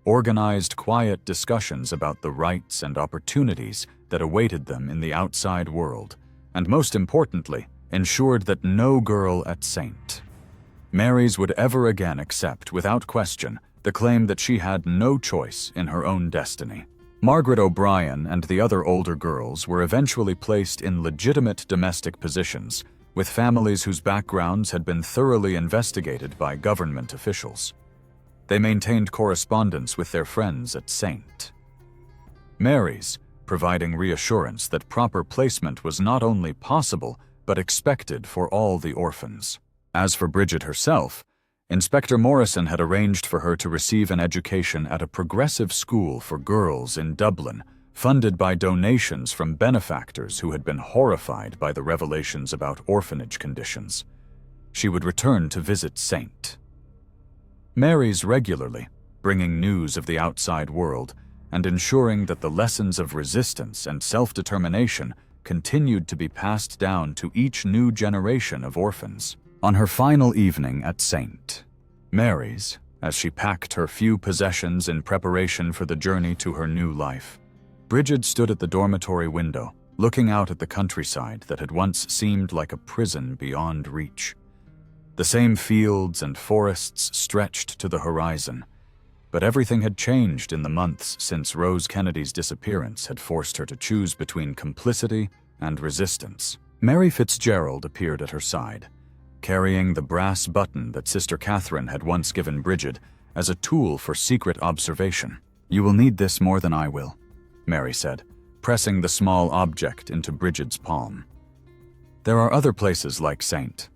[SPEAKER 1] organized quiet discussions about the rights and opportunities that awaited them in the outside world, and most importantly, ensured that no girl at St. Mary's would ever again accept, without question, the claim that she had no choice in her own destiny. Margaret O'Brien and the other older girls were eventually placed in legitimate domestic positions, with families whose backgrounds had been thoroughly investigated by government officials. They maintained correspondence with their friends at St. Mary's, providing reassurance that proper placement was not only possible, but expected for all the orphans. As for Bridget herself, Inspector Morrison had arranged for her to receive an education at a progressive school for girls in Dublin, funded by donations from benefactors who had been horrified by the revelations about orphanage conditions. She would return to visit St. Mary's regularly, bringing news of the outside world and ensuring that the lessons of resistance and self-determination continued to be passed down to each new generation of orphans. On her final evening at St. Mary's, as she packed her few possessions in preparation for the journey to her new life, Bridget stood at the dormitory window, looking out at the countryside that had once seemed like a prison beyond reach. The same fields and forests stretched to the horizon, but everything had changed in the months since Rose Kennedy's disappearance had forced her to choose between complicity and resistance. Mary Fitzgerald appeared at her side, carrying the brass button that Sister Catherine had once given Bridget as a tool for secret observation. "You will need this more than I will," Mary said, pressing the small object into Bridget's palm. "There are other places like St.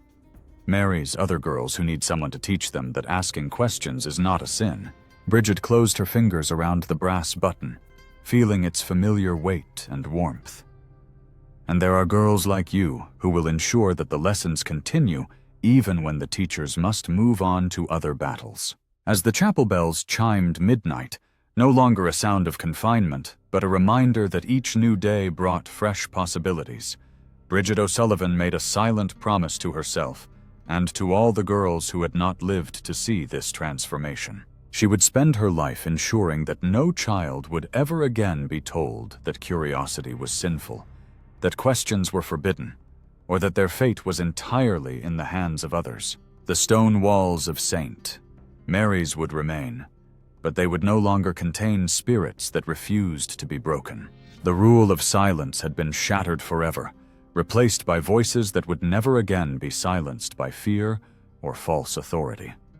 [SPEAKER 1] Mary's other girls who need someone to teach them that asking questions is not a sin." Bridget closed her fingers around the brass button, feeling its familiar weight and warmth. "And there are girls like you who will ensure that the lessons continue even when the teachers must move on to other battles." As the chapel bells chimed midnight, no longer a sound of confinement, but a reminder that each new day brought fresh possibilities, Bridget O'Sullivan made a silent promise to herself and to all the girls who had not lived to see this transformation. She would spend her life ensuring that no child would ever again be told that curiosity was sinful, that questions were forbidden, or that their fate was entirely in the hands of others. The stone walls of St. Mary's would remain, but they would no longer contain spirits that refused to be broken. The rule of silence had been shattered forever, replaced by voices that would never again be silenced by fear or false authority.